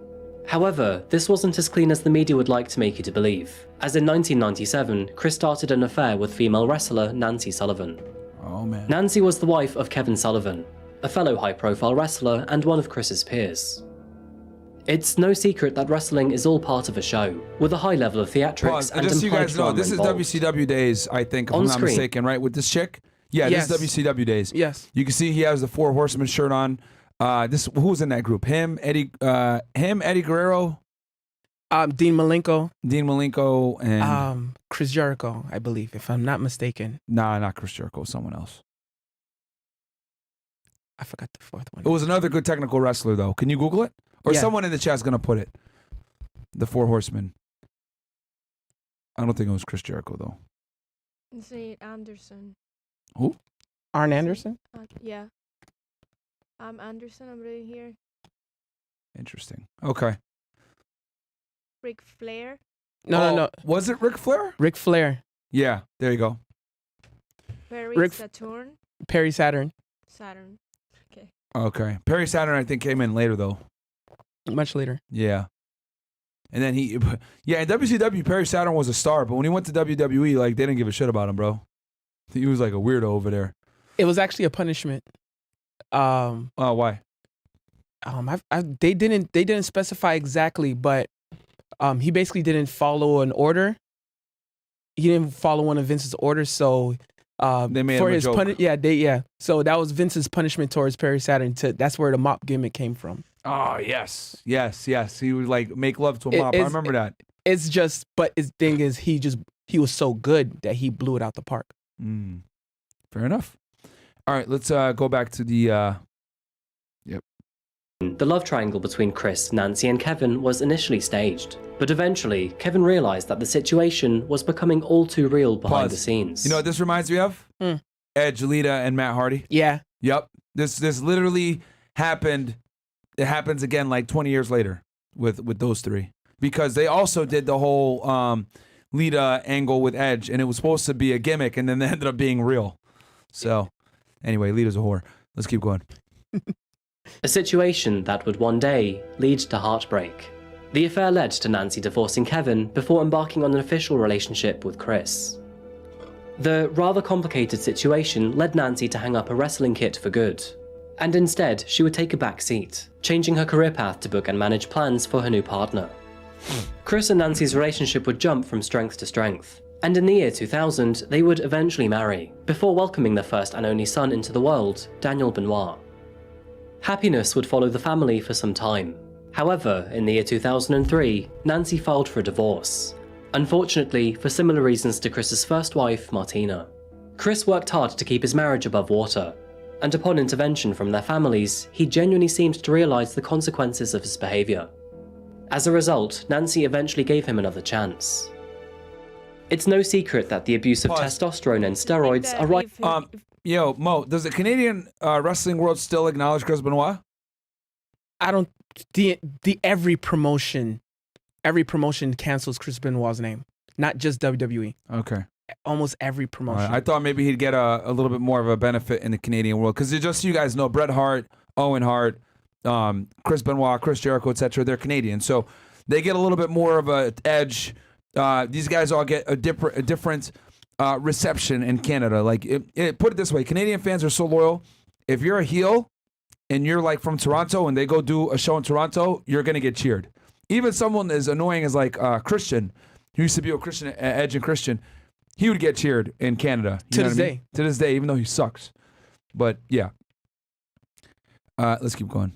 However, this wasn't as clean as the media would like to make you to believe, as in 1997, Chris started an affair with female wrestler Nancy Sullivan. Oh man. Nancy was the wife of Kevin Sullivan, a fellow high-profile wrestler and one of Chris's peers. It's no secret that wrestling is all part of a show, with a high level of theatrics Pause. and Just so you implied guys know, drama this is involved. WCW days, I think, if On I'm not screen. mistaken, right? With this chick? Yeah, Yes. this is WCW days. Yes. You can see he has the Four Horsemen shirt on. Who's in that group? Him, Eddie Guerrero, Dean Malenko, and Chris Jericho, I believe, if I'm not mistaken. nah, not Chris Jericho, someone else. I forgot the fourth one. It was another good technical wrestler, though. Can you Google it? Or Yeah. someone in the chat's gonna put it. The Four Horsemen. I don't think it was Chris Jericho though. Say Anderson. Who? Arn Anderson? Yeah. I'm Anderson. I'm right here. Interesting. Okay. Ric Flair. No. Was it Ric Flair? Ric Flair, Yeah. There you go. Perry Saturn. Perry Saturn, Saturn. Okay. Okay. Perry Saturn, I think, came in later though. much later. Yeah. And then in WCW, Perry Saturn was a star, but when he went to WWE, like, they didn't give a shit about him, bro. He was like a weirdo over there. It was actually a punishment. Oh, why? They didn't specify exactly, but he basically didn't follow an order. He didn't follow one of Vince's orders, so They made for him a his joke. So that was Vince's punishment towards Perry Saturn. That's where the mop gimmick came from. Oh, yes. He would like make love to a mop. I It's- remember that. It's just, but his thing is, he was so good that he blew it out the park. Fair enough. All right, let's go back to the. The love triangle between Chris, Nancy, and Kevin was initially staged, but eventually, Kevin realized that the situation was becoming all too real behind Pause. the scenes. You know what this reminds me of? Edge, Lita, and Matt Hardy. Yeah, Yep. This literally happened. It happens again like 20 years later with those three, because they also did the whole Lita angle with Edge, and it was supposed to be a gimmick, and then they ended up being real. So anyway, Lita's a whore. Let's keep going. A situation that would one day lead to heartbreak. The affair led to Nancy divorcing Kevin before embarking on an official relationship with Chris. The rather complicated situation led Nancy to hang up a wrestling kit for good, and instead she would take a back seat, changing her career path to book and manage plans for her new partner. Chris and Nancy's relationship would jump from strength to strength, and in the year 2000 they would eventually marry, before welcoming their first and only son into the world, Daniel Benoit. Happiness would follow the family for some time. However, in the year 2003, Nancy filed for a divorce. Unfortunately, for similar reasons to Chris's first wife, Martina. Chris worked hard to keep his marriage above water, and upon intervention from their families, he genuinely seemed to realize the consequences of his behavior. As a result, Nancy eventually gave him another chance. It's no secret that the abuse of Pause. testosterone and steroids are right. Yo, Mo, does the Canadian wrestling world still acknowledge Chris Benoit? I don't. The every promotion cancels Chris Benoit's name, not just WWE. Okay. Almost every All promotion. right. I thought maybe he'd get a little bit more of a benefit in the Canadian world, because just so you guys know, Bret Hart, Owen Hart, Chris Benoit, Chris Jericho, etc. They're Canadian, so they get a little bit more of a edge. These guys all get a different reception in Canada. Like, put it this way: Canadian fans are so loyal. If you're a heel and you're like from Toronto and they go do a show in Toronto, you're gonna get cheered. Even someone as annoying as like Christian, who used to be a Christian, Edge and Christian, he would get cheered in Canada. To this day. To this day, even though he sucks. But yeah. Let's keep going.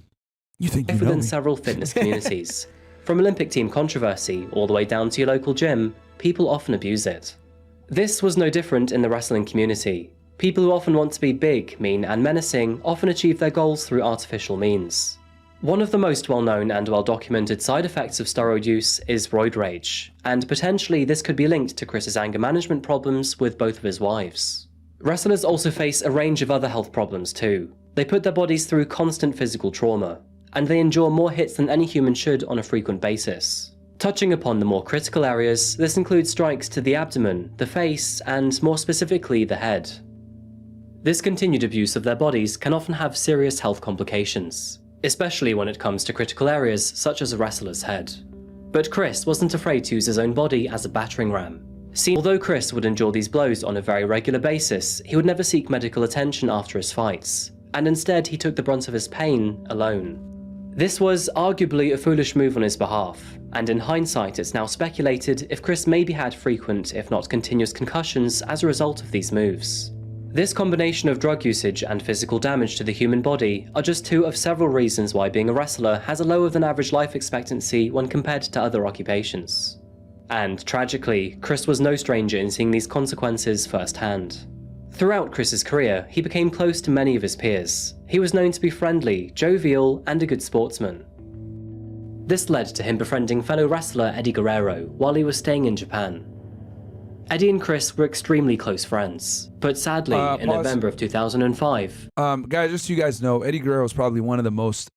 You think you know within me. several fitness communities. From Olympic team controversy all the way down to your local gym, people often abuse it. This was no different in the wrestling community. People who often want to be big, mean, and menacing often achieve their goals through artificial means. One of the most well-known and well-documented side effects of steroid use is roid rage, and potentially this could be linked to Chris's anger management problems with both of his wives. Wrestlers also face a range of other health problems too. They put their bodies through constant physical trauma, and they endure more hits than any human should on a frequent basis. Touching upon the more critical areas, this includes strikes to the abdomen, the face, and more specifically the head. This continued abuse of their bodies can often have serious health complications, especially when it comes to critical areas such as a wrestler's head. But Chris wasn't afraid to use his own body as a battering ram. See, although Chris would endure these blows on a very regular basis, he would never seek medical attention after his fights, and instead he took the brunt of his pain alone. This was arguably a foolish move on his behalf, and in hindsight it's now speculated if Chris maybe had frequent, if not continuous concussions as a result of these moves. This combination of drug usage and physical damage to the human body are just two of several reasons why being a wrestler has a lower than average life expectancy when compared to other occupations. And tragically, Chris was no stranger in seeing these consequences firsthand. Throughout Chris's career, he became close to many of his peers. He was known to be friendly, jovial, and a good sportsman. This led to him befriending fellow wrestler Eddie Guerrero while he was staying in Japan. Eddie and Chris were extremely close friends, but sadly, in November of 2005... guys, just so you guys know, Eddie Guerrero is probably one of the most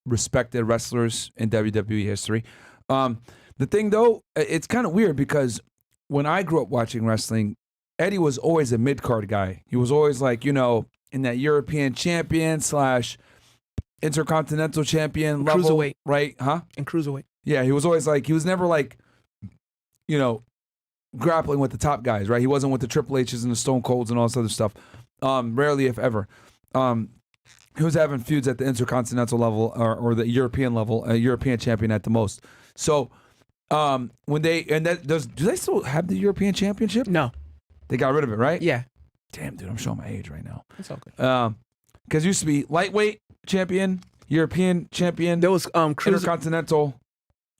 respected wrestlers in WWE history. The thing, though, it's kind of weird because when I grew up watching wrestling, Eddie was always a mid-card guy. He was always like, in that European champion / intercontinental champion level. Cruiserweight. Right? Huh? And cruiserweight. Yeah, he was always like, he was never like, grappling with the top guys, right? He wasn't with the Triple H's and the Stone Colds and all this other stuff. Rarely, if ever. He was having feuds at the intercontinental level or the European level, European champion at the most. So, do they still have the European Championship? No. They got rid of it, right? Yeah. Damn, dude, I'm showing my age right now. That's all good. Because it used to be lightweight champion, European champion. There was intercontinental,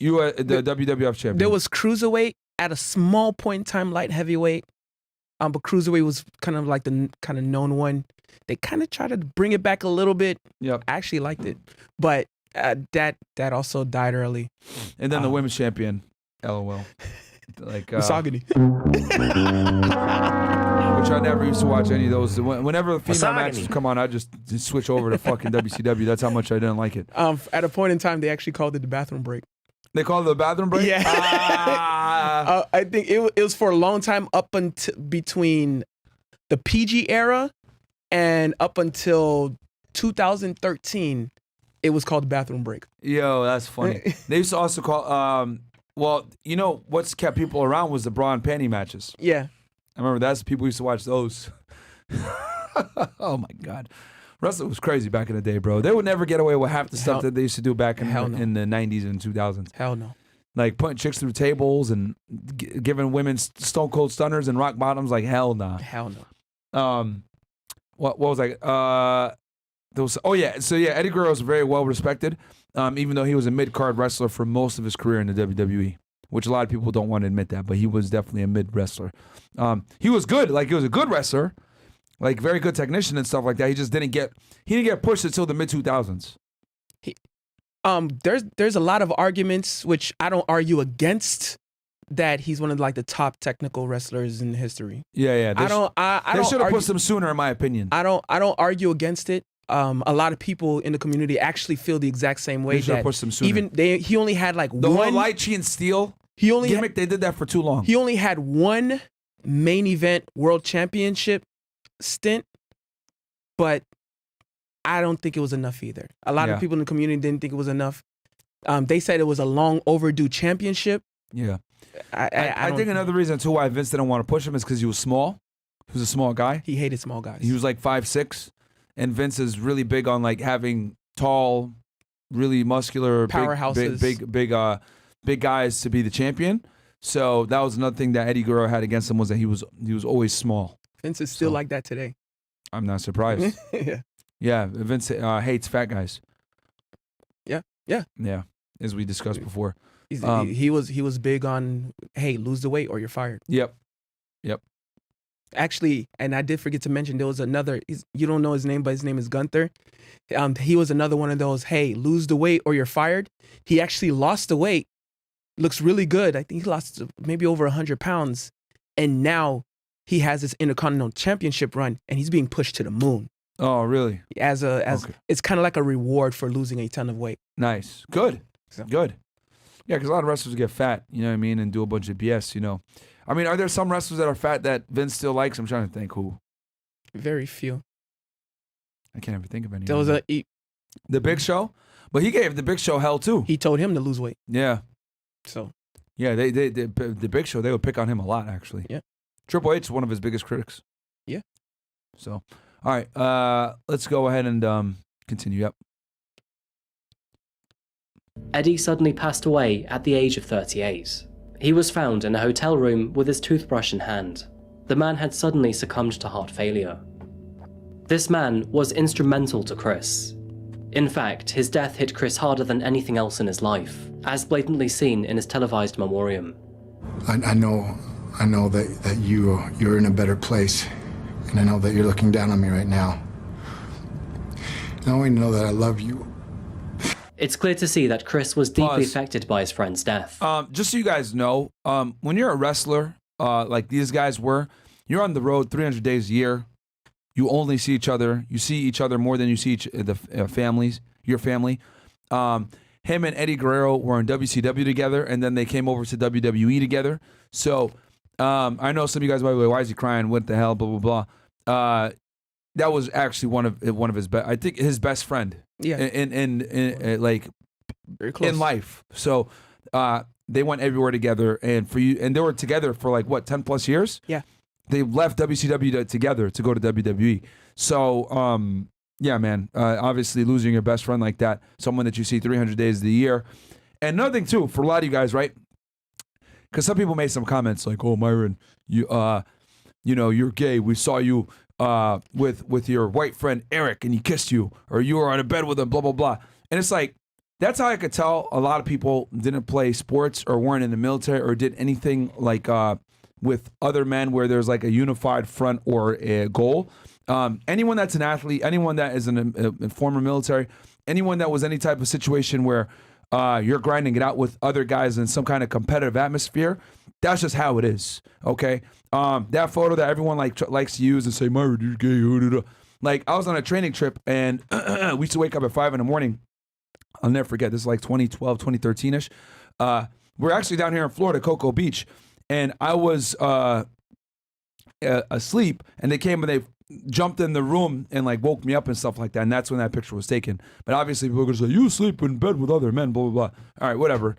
the WWF champion. There was cruiserweight at a small point in time, light heavyweight. But cruiserweight was kind of like the kind of known one. They kind of tried to bring it back a little bit. Yep. I actually liked it, but that also died early. And then the women's champion, LOL. Like misogyny. Which I never used to watch any of those. Whenever the female matches come on, I just switch over to fucking WCW. That's how much I didn't like it. At a point in time, they actually called it the bathroom break. They called it the bathroom break? Yeah. I think it was for a long time up until between the PG era and up until 2013, it was called the bathroom break. Yo, that's funny. They used to also call, what's kept people around was the bra and panty matches. Yeah. I remember people used to watch those. Oh my God. Wrestling was crazy back in the day, bro. They would never get away with half the stuff that they used to do back in the 90s and 2000s. Hell no. Like putting chicks through tables and giving women stone cold stunners and rock bottoms. Like hell no. Hell no. What was I? Eddie Guerrero was very well respected, even though he was a mid card wrestler for most of his career in the WWE, which a lot of people don't want to admit that, but he was definitely a mid wrestler. He was good, like he was a good wrestler, like very good technician and stuff like that. He just didn't get pushed until the mid 2000s. There's a lot of arguments which I don't argue against, that he's one of like the top technical wrestlers in history. Yeah. They should have pushed him sooner, in my opinion. I don't argue against it. A lot of people in the community actually feel the exact same way. They should have pushed him sooner. He only had like the whole light chain steel gimmick. They did that for too long. He only had one main event world championship stint, but I don't think it was enough either. A lot of people in the community didn't think it was enough. They said it was a long overdue championship. Yeah. I think another reason too why Vince didn't want to push him is because he was small. He was a small guy. He hated small guys. He was like 5'6", and Vince is really big on like having tall, really muscular, powerhouses, big guys to be the champion. So that was another thing that Eddie Guerrero had against him was that he was always small. Vince is still like that today. I'm not surprised. Yeah, Vince hates fat guys. Yeah, as we discussed before. He was big on, hey, lose the weight or you're fired. Yep. Actually, and I did forget to mention, there was another, you don't know his name, but his name is Gunther. He was another one of those, hey, lose the weight or you're fired. He actually lost the weight. Looks really good. I think he lost maybe over 100 pounds. And now he has this Intercontinental Championship run, and he's being pushed to the moon. Oh, really? It's kind of like a reward for losing a ton of weight. Nice. Good. Good. Yeah, because a lot of wrestlers get fat, you know what I mean, and do a bunch of BS, you know. I mean, are there some wrestlers that are fat that Vince still likes? I'm trying to think who. Very few. I can't even think of any. There was The Big Show? But he gave the Big Show hell, too. He told him to lose weight. Yeah. So. Yeah, the Big Show, they would pick on him a lot, actually. Yeah. Triple H is one of his biggest critics. Yeah. So, all right, let's go ahead and continue. Yep. Eddie suddenly passed away at the age of 38. He was found in a hotel room with his toothbrush in hand. The man had suddenly succumbed to heart failure. This man was instrumental to Chris. In fact, his death hit Chris harder than anything else in his life, as blatantly seen in his televised memoriam. I know that you're in a better place, and I know that you're looking down on me right now. And I want you to know that I love you. It's clear to see that Chris was deeply affected by his friend's death. Just so you guys know, when you're a wrestler, like these guys were, you're on the road 300 days a year. You only see each other. You see each other more than you see your family. Him and Eddie Guerrero were in WCW together, and then they came over to WWE together. So I know some of you guys might be like, why is he crying? What the hell? Blah, blah, blah. That was actually one of his best, I think his best friend. Yeah. In like very close in life. So they went everywhere together, and they were together for like what, 10 plus years? Yeah. They left WCW together to go to WWE. So yeah, man. Obviously losing your best friend like that, someone that you see 300 days of the year. And another thing too, for a lot of you guys, right? Because some people made some comments like, "Oh, Myron, you know, you're gay. We saw you with your white friend Eric, and he kissed you, or you were on a bed with him, blah blah blah." And it's like, that's how I could tell a lot of people didn't play sports or weren't in the military or did anything like with other men where there's like a unified front or a goal. Anyone that's an athlete, anyone that is a former military, anyone that was any type of situation where you're grinding it out with other guys in some kind of competitive atmosphere, that's just how it is, okay? That photo that everyone likes to use and say, "Myron, you're gay." Like, I was on a training trip, and we used to wake up at 5 in the morning. I'll never forget. This is like 2012, 2013-ish. We're actually down here in Florida, Cocoa Beach, and I was asleep, and they came and they jumped in the room and like woke me up and stuff like that, and that's when that picture was taken. But obviously people are going to say, "You sleep in bed with other men, blah, blah, blah." All right, whatever.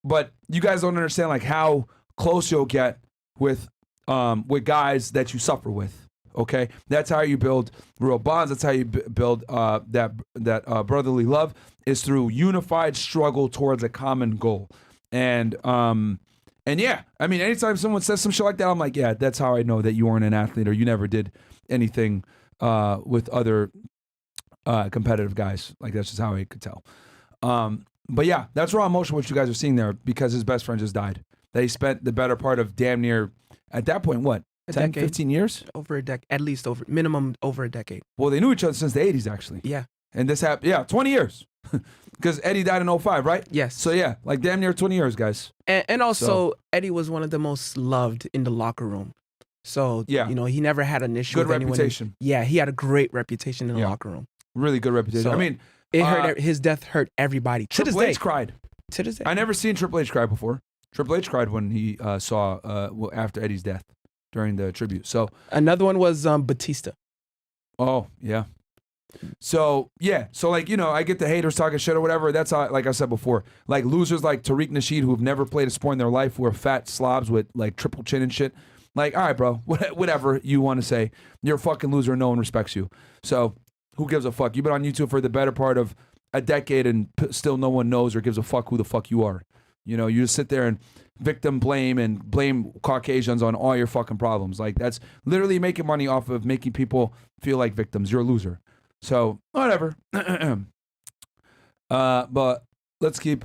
But you guys don't understand like how close you'll get with guys that you suffer with. Okay, that's how you build real bonds. That's how you build that brotherly love, is through unified struggle towards a common goal. And yeah, I mean, anytime someone says some shit like that, I'm like, yeah, that's how I know that you weren't an athlete or you never did anything with other competitive guys. Like, that's just how I could tell. But yeah, that's raw emotion what you guys are seeing there, because his best friend just died. That he spent the better part of damn near, at that point, what? 10, 15 years? Over a decade, at least minimum over a decade. Well, they knew each other since the 80s, actually. Yeah. And this happened, 20 years. Because Eddie died in 05, right? Yes. So yeah, like damn near 20 years, guys. And also, Eddie was one of the most loved in the locker room. So, yeah, you know, he never had an issue with anyone. Good reputation. Yeah, he had a great reputation in the locker room. Really good reputation. So, I mean, his death hurt everybody. Triple H cried. To this day. I never seen Triple H cry before. Triple H cried when he saw after Eddie's death during the tribute. So another one was Batista. Oh yeah, So yeah, so like, you know, I get the haters talking shit or whatever. That's how, like I said before, like losers like Tariq Nasheed who've never played a sport in their life, who are fat slobs with like triple chin and shit. Like, all right, bro, whatever you want to say, you're a fucking loser. No one respects you. So who gives a fuck? You've been on YouTube for the better part of a decade and still no one knows or gives a fuck who the fuck you are. You know, you just sit there and victim blame and blame Caucasians on all your fucking problems. Like, that's literally making money off of making people feel like victims. You're a loser. So whatever. But let's keep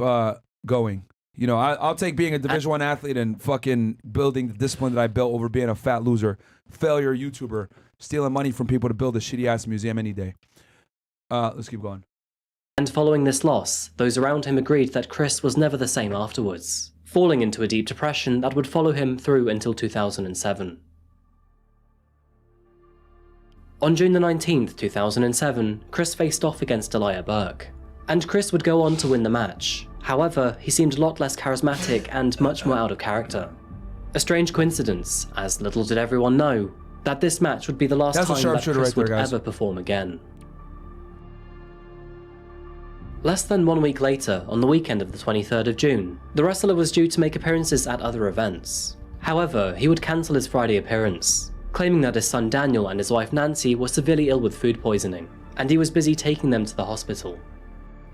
going. You know, I'll take being a Division I athlete and fucking building the discipline that I built over being a fat loser, failure YouTuber, stealing money from people to build a shitty ass museum any day. Let's keep going. And following this loss, those around him agreed that Chris was never the same afterwards, falling into a deep depression that would follow him through until 2007. On June the 19th, 2007, Chris faced off against Elijah Burke, and Chris would go on to win the match. However, he seemed a lot less charismatic and much more out of character. A strange coincidence, as little did everyone know, that this match would be the last time that Chris would ever perform again. Less than 1 week later, on the weekend of the 23rd of June, the wrestler was due to make appearances at other events. However, he would cancel his Friday appearance, claiming that his son Daniel and his wife Nancy were severely ill with food poisoning, and he was busy taking them to the hospital.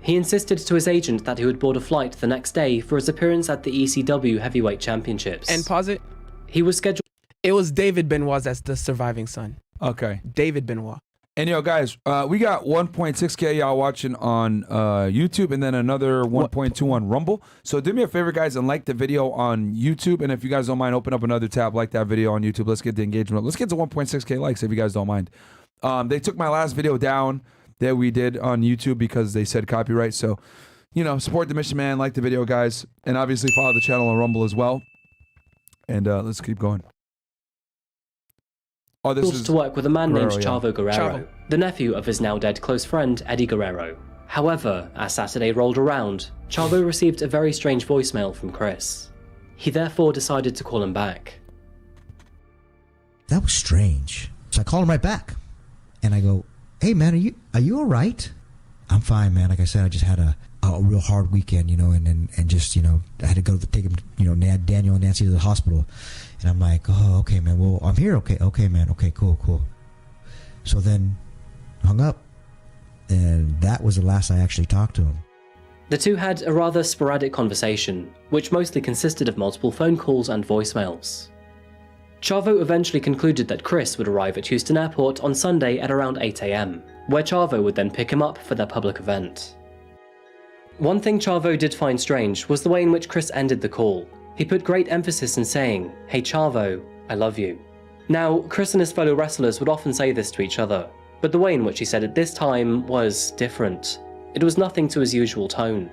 He insisted to his agent that he would board a flight the next day for his appearance at the ECW Heavyweight Championships. And pause it. He was scheduled. It was David Benoit that's the surviving son. Okay. David Benoit. And yo, guys, we got 1.6K y'all watching on YouTube, and then another 1.2 on Rumble. So do me a favor, guys, and like the video on YouTube. And if you guys don't mind, open up another tab, like that video on YouTube. Let's get the engagement up. Let's get to 1.6K likes if you guys don't mind. They took my last video down that we did on YouTube because they said copyright. So, you know, support the mission, man. Like the video, guys. And obviously follow the channel on Rumble as well. And let's keep going. Oh, this is to work with a man Guerrero, named Chavo Guerrero, the nephew of his now dead close friend Eddie Guerrero. However, as Saturday rolled around, Chavo received a very strange voicemail from Chris. He therefore decided to call him back. That was strange. So I called him right back, and I go, "Hey man, are you all right?" "I'm fine, man. Like I said, I just had a real hard weekend, you know, and just, you know, I had to go take him, you know, Daniel and Nancy to the hospital." And I'm like, "Oh, okay, man. Well, I'm here. Okay, man. Okay, cool." So then hung up, and that was the last I actually talked to him. The two had a rather sporadic conversation, which mostly consisted of multiple phone calls and voicemails. Chavo eventually concluded that Chris would arrive at Houston Airport on Sunday at around 8 AM, where Chavo would then pick him up for their public event. One thing Chavo did find strange was the way in which Chris ended the call. He put great emphasis in saying, "Hey Chavo, I love you." Now, Chris and his fellow wrestlers would often say this to each other, but the way in which he said it this time was different. It was nothing to his usual tone.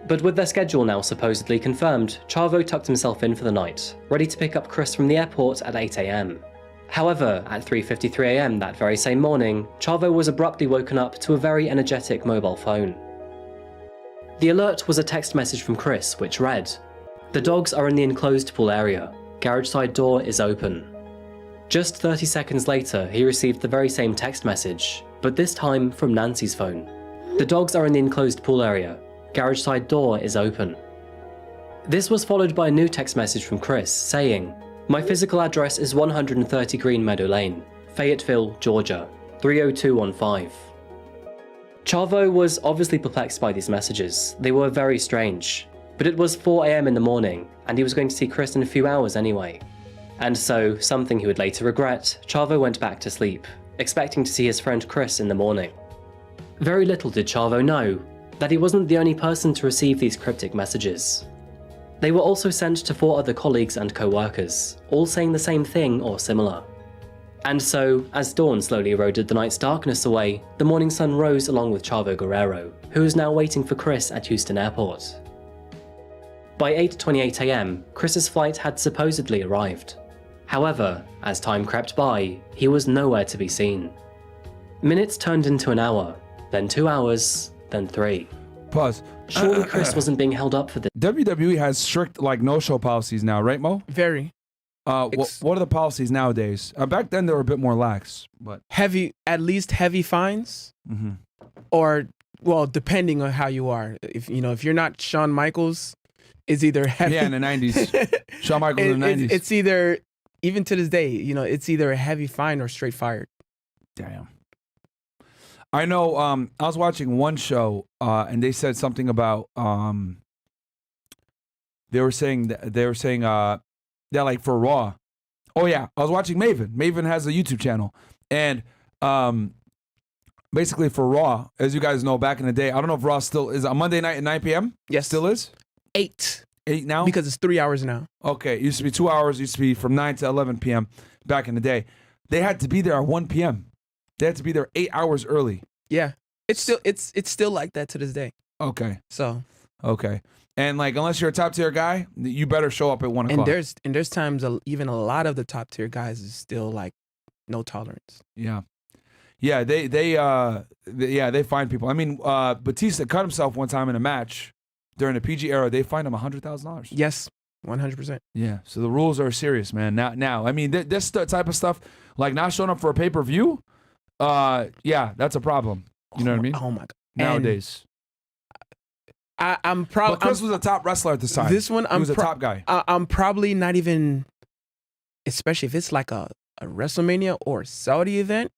But with their schedule now supposedly confirmed, Chavo tucked himself in for the night, ready to pick up Chris from the airport at 8 AM. However, at 3:53 AM that very same morning, Chavo was abruptly woken up to a very energetic mobile phone. The alert was a text message from Chris which read, "The dogs are in the enclosed pool area. Garage side door is open." Just 30 seconds later, he received the very same text message, but this time from Nancy's phone. "The dogs are in the enclosed pool area. Garage side door is open." This was followed by a new text message from Chris saying, "My physical address is 130 Green Meadow Lane, Fayetteville, Georgia, 30215. Chavo was obviously perplexed by these messages. They were very strange. But it was 4 AM in the morning, and he was going to see Chris in a few hours anyway. And so, something he would later regret, Chavo went back to sleep, expecting to see his friend Chris in the morning. Very little did Chavo know that he wasn't the only person to receive these cryptic messages. They were also sent to 4 other colleagues and co-workers, all saying the same thing or similar. And so, as dawn slowly eroded the night's darkness away, the morning sun rose along with Chavo Guerrero, who was now waiting for Chris at Houston Airport. By 8:28 AM, Chris's flight had supposedly arrived. However, as time crept by, he was nowhere to be seen. Minutes turned into an hour, then 2 hours, then 3. Pause. Surely Chris wasn't being held up for this. WWE has strict like no-show policies now, right, Mo? Very. What are the policies nowadays? Back then they were a bit more lax, but at least heavy fines, or well, depending on how you are. If you're not Shawn Michaels, it's either heavy. Yeah, in the 90s, Shawn Michaels in the 90s. It's either, even to this day, it's either a heavy fine or straight fired. Damn. I know. I was watching one show, and they said something about. They were saying that like for Raw. Oh yeah, I was watching Maven. Maven has a YouTube channel, and basically for Raw, as you guys know, back in the day, I don't know if Raw still is on Monday night at 9 p.m. Yes, still is 8 now because it's 3 hours now. Okay, it used to be 2 hours. It used to be from 9 to 11 p.m. back in the day. They had to be there at 1 p.m. They had to be there 8 hours early. Yeah, it's still like that to this day. Okay. So. Okay. And like, unless you're a top tier guy, you better show up at 1 o'clock. And there's times even a lot of the top tier guys is still like no tolerance. Yeah. Yeah. They find people. I mean, Batista cut himself one time in a match during the PG era. They fined him $100,000. Yes. 100%. Yeah. So the rules are serious, man. Now, I mean, this type of stuff, like not showing up for a pay-per-view. Yeah, that's a problem. You know what I mean? Oh my God. Nowadays. I'm probably. Chris was a top wrestler at the time. This one, he was a top guy. I'm probably not even, especially if it's like a WrestleMania or Saudi event.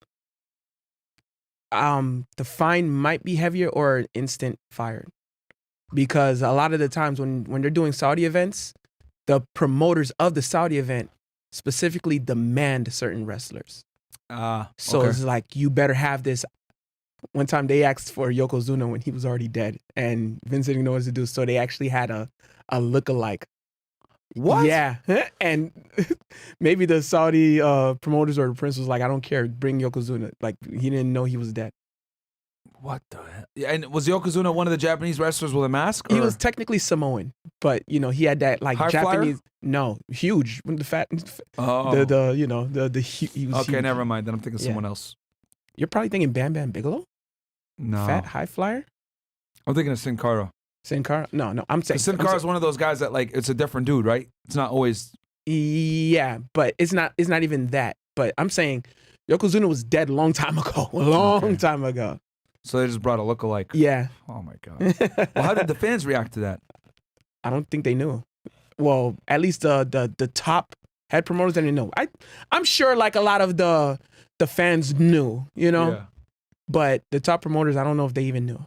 The fine might be heavier or instant fired, because a lot of the times when they're doing Saudi events, the promoters of the Saudi event specifically demand certain wrestlers. So it's like, you better have this. One time they asked for Yokozuna when he was already dead, and Vince didn't know what to do, so they actually had a lookalike. What? Yeah, and maybe the Saudi promoters or the prince was like, "I don't care, bring Yokozuna." Like, he didn't know he was dead. What the hell? Yeah, and was Yokozuna one of the Japanese wrestlers with a mask? Or? He was technically Samoan, but he had that like High Japanese. flyer? No, huge. The fat. Oh. He was okay, huge. never mind. Then I'm thinking someone else. You're probably thinking Bam Bam Bigelow? No. Fat high flyer? I'm thinking of Sin Cara. Sin Cara? No. I'm saying Sin Cara is one of those guys that like, it's a different dude, right? It's not always. Yeah, but it's not even that. But I'm saying Yokozuna was dead a long time ago. Time ago. So they just brought a lookalike. Yeah. Oh my God. Well, how did the fans react to that? I don't think they knew. Well, at least the top head promoters didn't know. I'm sure like a lot of the fans knew, Yeah. But the top promoters, I don't know if they even knew.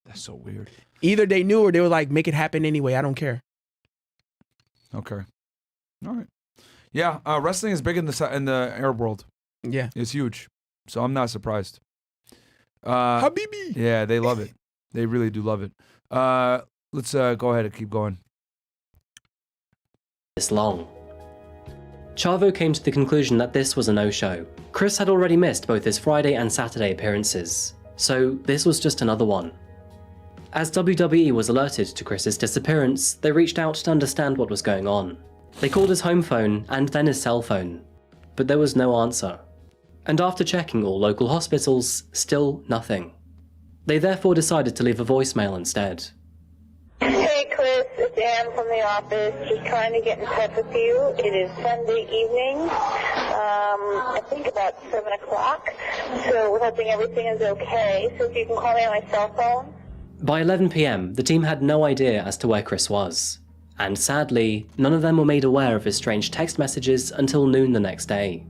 That's so weird. Either they knew or they were like, make it happen anyway. I don't care. Okay. All right. Yeah, wrestling is big in the Arab world. Yeah. It's huge. So I'm not surprised. Habibi. Yeah, they love it. They really do love it. Let's go ahead and keep going. This long. Chavo came to the conclusion that this was a no-show. Chris had already missed both his Friday and Saturday appearances, so this was just another one. As WWE was alerted to Chris's disappearance, they reached out to understand what was going on. They called his home phone and then his cell phone, but there was no answer. And after checking all local hospitals, still nothing. They therefore decided to leave a voicemail instead. Hey Chris, it's Ann from the office. Just trying to get in touch with you. It is Sunday evening, I think about 7 o'clock. So we're hoping everything is okay. So if you can call me on my cell phone. By 11 p.m, the team had no idea as to where Chris was. And sadly, none of them were made aware of his strange text messages until noon the next day.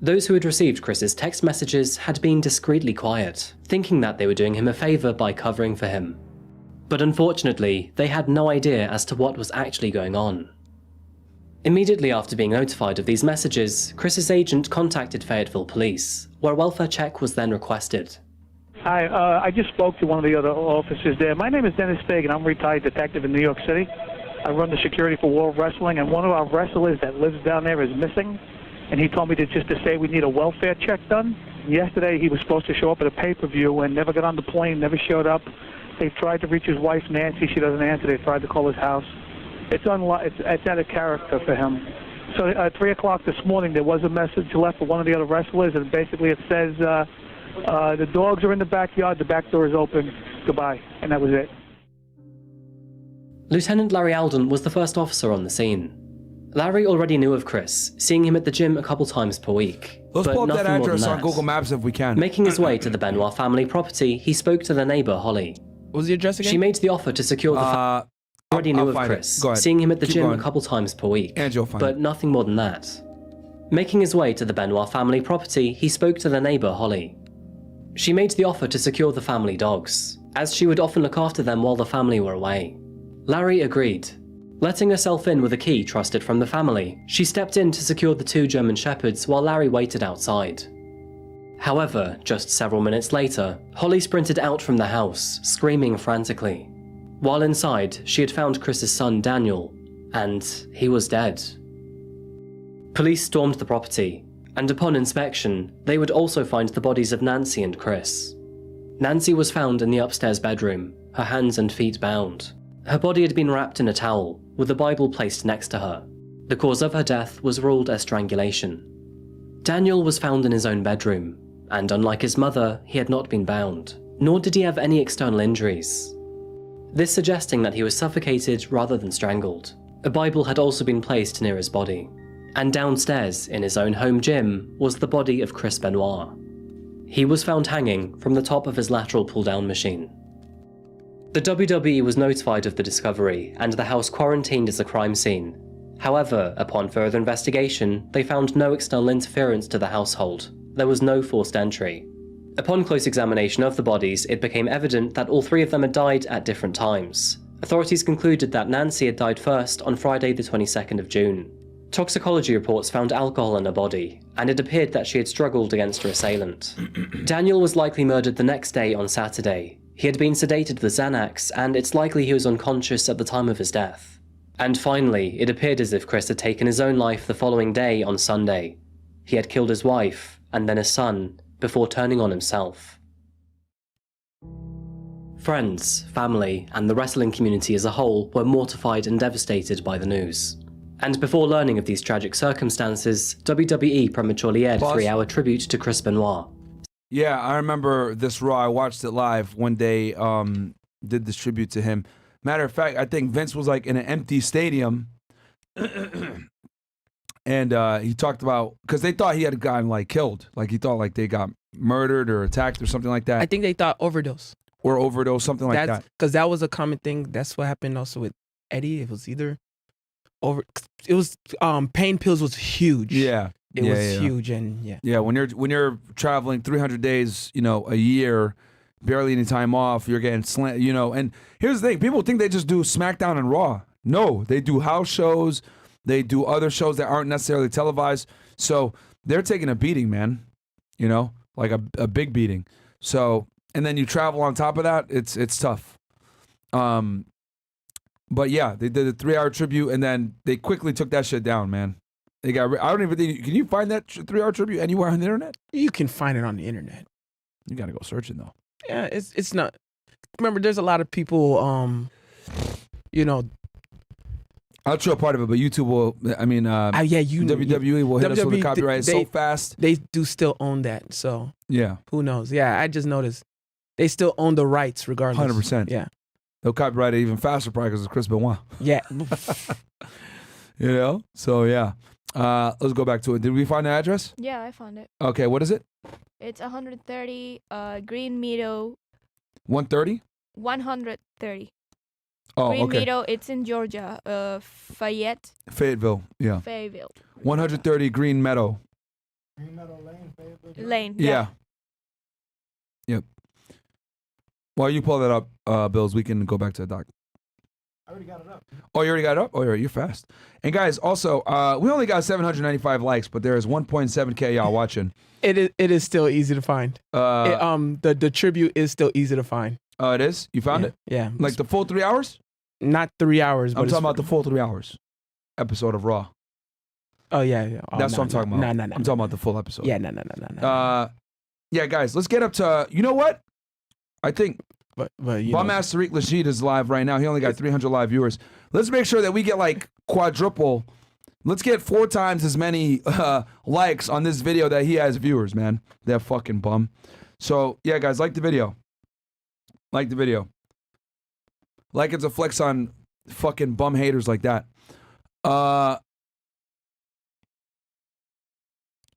Those who had received Chris's text messages had been discreetly quiet, thinking that they were doing him a favor by covering for him. But unfortunately, they had no idea as to what was actually going on. Immediately after being notified of these messages, Chris's agent contacted Fayetteville Police, where a welfare check was then requested. Hi, I just spoke to one of the other officers there. My name is Dennis Fagan. I'm a retired detective in New York City. I run the security for World Wrestling, and one of our wrestlers that lives down there is missing. And he told me to say we need a welfare check done. Yesterday, he was supposed to show up at a pay-per-view and never got on the plane, never showed up. They've tried to reach his wife, Nancy. She doesn't answer. They tried to call his house. It's out of character for him. So at 3 o'clock this morning, there was a message left for one of the other wrestlers, and basically it says, the dogs are in the backyard, the back door is open, goodbye. And that was it. Lieutenant Larry Alden was the first officer on the scene. Larry already knew of Chris, seeing him at the gym a couple times per week. Let's but pull up that nothing more than address on that. Google Maps if we can. Making his way to the Benoit family property, he spoke to their neighbor, Holly. What was the address again? She made the offer to secure the already knew of Chris, seeing him at the gym a couple times per week. But nothing more than that. Making his way to the Benoit family property, he spoke to their neighbor, Holly. She made the offer to secure the family dogs, as she would often look after them while the family were away. Larry agreed. Letting herself in with a key trusted from the family, she stepped in to secure the 2 German Shepherds while Larry waited outside. However, just several minutes later, Holly sprinted out from the house, screaming frantically. While inside, she had found Chris's son Daniel, and he was dead. Police stormed the property, and upon inspection, they would also find the bodies of Nancy and Chris. Nancy was found in the upstairs bedroom, her hands and feet bound. Her body had been wrapped in a towel, with a Bible placed next to her. The cause of her death was ruled as strangulation. Daniel was found in his own bedroom, and unlike his mother, he had not been bound, nor did he have any external injuries. This suggesting that he was suffocated rather than strangled. A Bible had also been placed near his body. And downstairs, in his own home gym, was the body of Chris Benoit. He was found hanging from the top of his lateral pull-down machine. The WWE was notified of the discovery, and the house quarantined as a crime scene. However, upon further investigation, they found no external interference to the household. There was no forced entry. Upon close examination of the bodies, it became evident that all 3 of them had died at different times. Authorities concluded that Nancy had died first on Friday the 22nd of June. Toxicology reports found alcohol in her body, and it appeared that she had struggled against her assailant. Daniel was likely murdered the next day on Saturday. He had been sedated with Xanax, and it's likely he was unconscious at the time of his death. And finally, it appeared as if Chris had taken his own life the following day on Sunday. He had killed his wife, and then his son, before turning on himself. Friends, family, and the wrestling community as a whole were mortified and devastated by the news. And before learning of these tragic circumstances, WWE prematurely aired a 3-hour tribute to Chris Benoit. Yeah, I remember this Raw. I watched it live when they did this tribute to him. Matter of fact, I think Vince was like in an empty stadium, and he talked about, because they thought he had gotten like killed, like he thought like they got murdered or attacked or something like that. I think they thought overdose. Or overdose, something like that. Because that was a common thing. That's what happened also with Eddie. It was either it was pain pills was huge. Yeah. It was huge, and Yeah, when you're traveling 300 days, a year, barely any time off, you're getting slammed, and here's the thing, people think they just do SmackDown and Raw. No, they do house shows, they do other shows that aren't necessarily televised, so they're taking a beating, man, like a big beating. So, and then you travel on top of that, it's tough. But yeah, they did a 3-hour tribute, and then they quickly took that shit down, man. I don't even think, can you find that 3-hour tribute anywhere on the internet? You can find it on the internet. You gotta go searching though. Yeah, it's not. Remember, there's a lot of people, I'll show a part of it, but YouTube will, WWE will hit us with the copyright so fast. They do still own that, so yeah. Who knows? Yeah, I just noticed they still own the rights regardless. 100%. Yeah. They'll copyright it even faster probably because it's Chris Benoit. Yeah. So yeah. Let's go back to it. Did we find the address? Yeah, I found it. Okay, what is it? It's 130 Green Meadow. 130? 130. Oh, Green okay. Meadow, it's in Georgia. Fayetteville, yeah. Fayetteville. 130 Green Meadow. Green Meadow Lane, Fayetteville? Lane. Yeah. Yep. While you pull that up, Bills, we can go back to the doc. I already got it up. Oh, you already got it up? Oh, you're fast. And guys, also, we only got 795 likes, but there is 1.7K y'all watching. It is still easy to find. The tribute is still easy to find. Oh, it is? You found it? Yeah. Like the full 3 hours? Not 3 hours. But I'm talking about the full 3 hours episode of Raw. Oh, yeah. Oh, That's what I'm talking about. No. I'm talking about the full episode. Yeah, no. Yeah, guys, let's get up to, you know what? I think But Bum-ass Tariq Rashid is live right now. He only got 300 live viewers. Let's make sure that we get like quadruple. Let's get 4 times as many likes on this video that he has viewers, man. That fucking bum. So, yeah, guys, like the video. Like the video. Like it's a flex on fucking bum haters like that.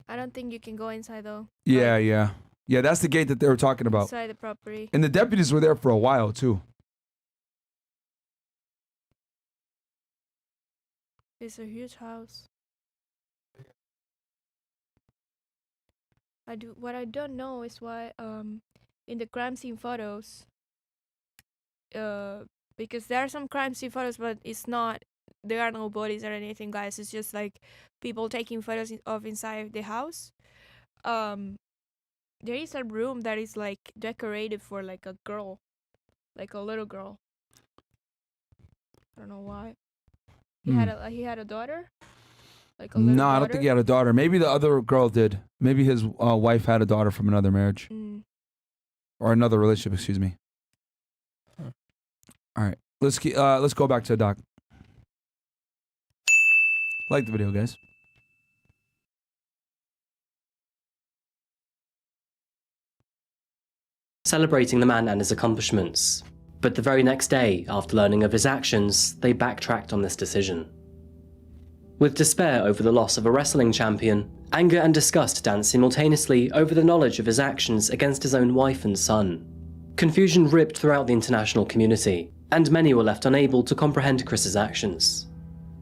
I don't think you can go inside though. Yeah, yeah. Yeah, that's the gate that they were talking about. Inside the property. And the deputies were there for a while, too. It's a huge house. What I don't know is why in the crime scene photos because there are some crime scene photos, but there are no bodies or anything, guys. It's just like people taking photos of inside the house. There is a room that is like decorated for like a girl, like a little girl. I don't know why. He had a daughter. Like a little No, I don't daughter? think he had a daughter. Maybe the other girl did. Maybe his wife had a daughter from another marriage or another relationship. Excuse me. All right, let's go back to the doc. Like the video, guys. Celebrating the man and his accomplishments. But the very next day, after learning of his actions, they backtracked on this decision. With despair over the loss of a wrestling champion, anger and disgust danced simultaneously over the knowledge of his actions against his own wife and son. Confusion ripped throughout the international community, and many were left unable to comprehend Chris's actions.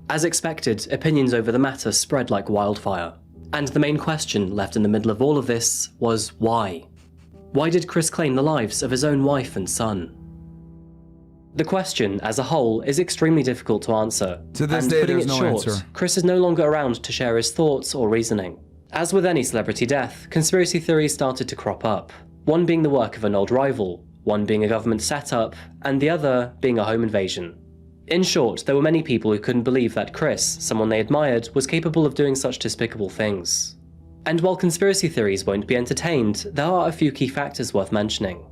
As expected, opinions over the matter spread like wildfire, and the main question left in the middle of all of this was why? Why did Chris claim the lives of his own wife and son? The question, as a whole, is extremely difficult to answer. To this and day, putting there's it no short, answer. Chris is no longer around to share his thoughts or reasoning. As with any celebrity death, conspiracy theories started to crop up, one being the work of an old rival, one being a government setup, and the other being a home invasion. In short, there were many people who couldn't believe that Chris, someone they admired, was capable of doing such despicable things. And while conspiracy theories won't be entertained, there are a few key factors worth mentioning.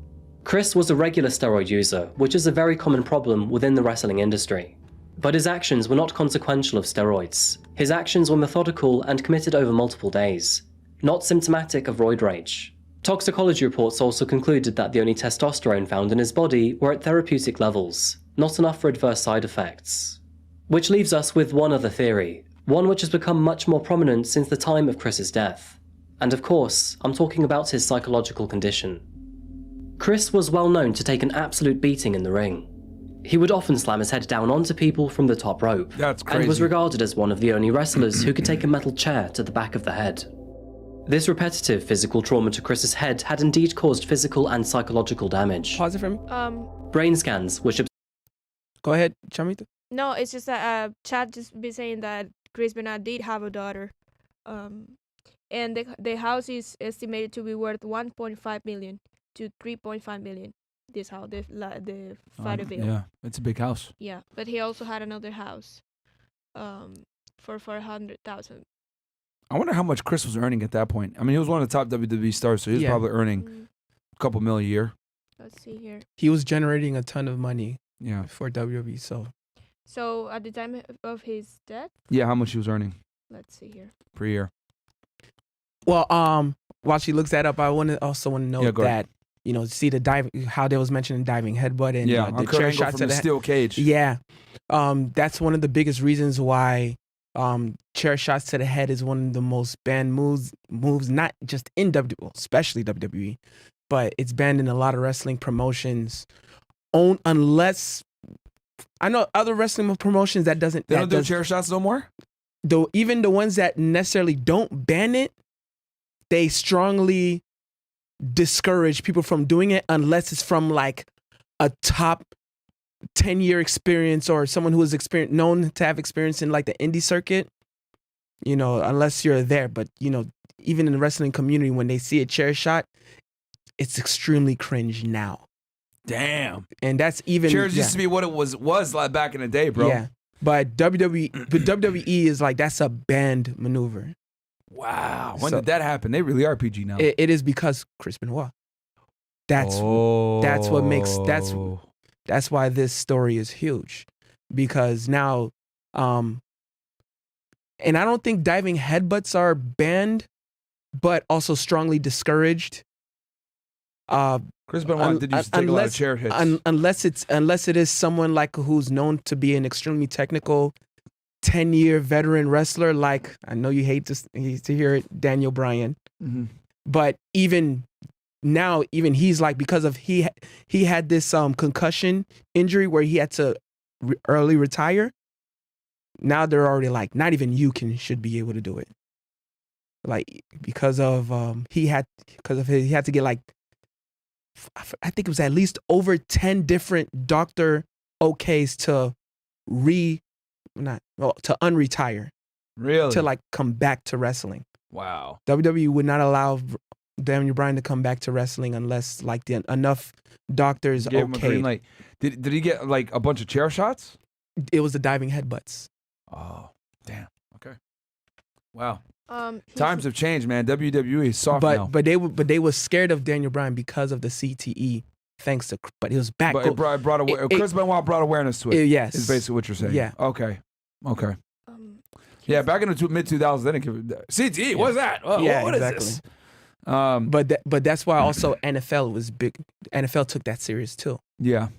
Chris was a regular steroid user, which is a very common problem within the wrestling industry. But his actions were not consequential of steroids. His actions were methodical and committed over multiple days, not symptomatic of roid rage. Toxicology reports also concluded that the only testosterone found in his body were at therapeutic levels, not enough for adverse side effects. Which leaves us with one other theory, one which has become much more prominent since the time of Chris's death. And of course, I'm talking about his psychological condition. Chris was well known to take an absolute beating in the ring. He would often slam his head down onto people from the top rope, That's crazy. and was regarded as one of the only wrestlers who could take a metal chair to the back of the head. This repetitive physical trauma to Chris's head had indeed caused physical and psychological damage. Pause it for me. Brain scans, which... Go ahead, Chamito. No, it's just that Chad just been saying that Chris Benoit did have a daughter, and the house is estimated to be worth 1.5 million to 3.5 million. This house, the Fighterville. Yeah, it's a big house. Yeah, but he also had another house, for 400,000. I wonder how much Chris was earning at that point. I mean, he was one of the top WWE stars, so he was probably earning a couple million a year. Let's see here. He was generating a ton of money. Yeah. For WWE, So at the time of his death. Yeah, how much he was earning? Let's see here. Per year. Well, while she looks that up, I also want to note that see the dive, how there was mentioning diving headbutt and the chair shots from the steel cage. Yeah, that's one of the biggest reasons why chair shots to the head is one of the most banned moves, not just in WWE, especially WWE, but it's banned in a lot of wrestling promotions. Unless I know other wrestling promotions that doesn't. They don't do chair shots no more? Though even the ones that necessarily don't ban it, they strongly discourage people from doing it unless it's from like a top 10-year experience or someone who is known to have experience in like the indie circuit. Unless you're there. But even in the wrestling community, when they see a chair shot, it's extremely cringe now. Damn. And that's even chairs used to be what it was like back in the day, bro. Yeah. But WWE is like, that's a banned maneuver. Wow. When did that happen? They really are PG now. It is because Chris Benoit. That's why this story is huge. Because now and I don't think diving headbutts are banned, but also strongly discouraged. Chris Benoit did used to take a lot of chair hits. Unless it is someone like who's known to be an extremely technical 10-year veteran wrestler, like, I know you hate to hear it, Daniel Bryan. Mm-hmm. But even now, even he's like, because of he had this concussion injury where he had to early retire. Now they're already like, not even you should be able to do it. Like, because of he had to get like, I think it was at least over 10 different doctor okays to unretire. Really? To like come back to wrestling. Wow. WWE would not allow Daniel Bryan to come back to wrestling unless like enough doctors Gave him a green okayed. light. Did he get like a bunch of chair shots? It was the diving headbutts. Oh, damn. Okay. Wow. He's- Times have changed, man. WWE is soft now. But they were scared of Daniel Bryan because of the CTE. But he was back. But it brought Chris Benoit brought awareness to it. Yes. Is basically what you're saying. Yeah. Okay. Yeah, back in the mid 2000s, they didn't give CTE. What's that? Oh, Yeah, what exactly. is this? But that's why also NFL was big. NFL took that serious too. Yeah.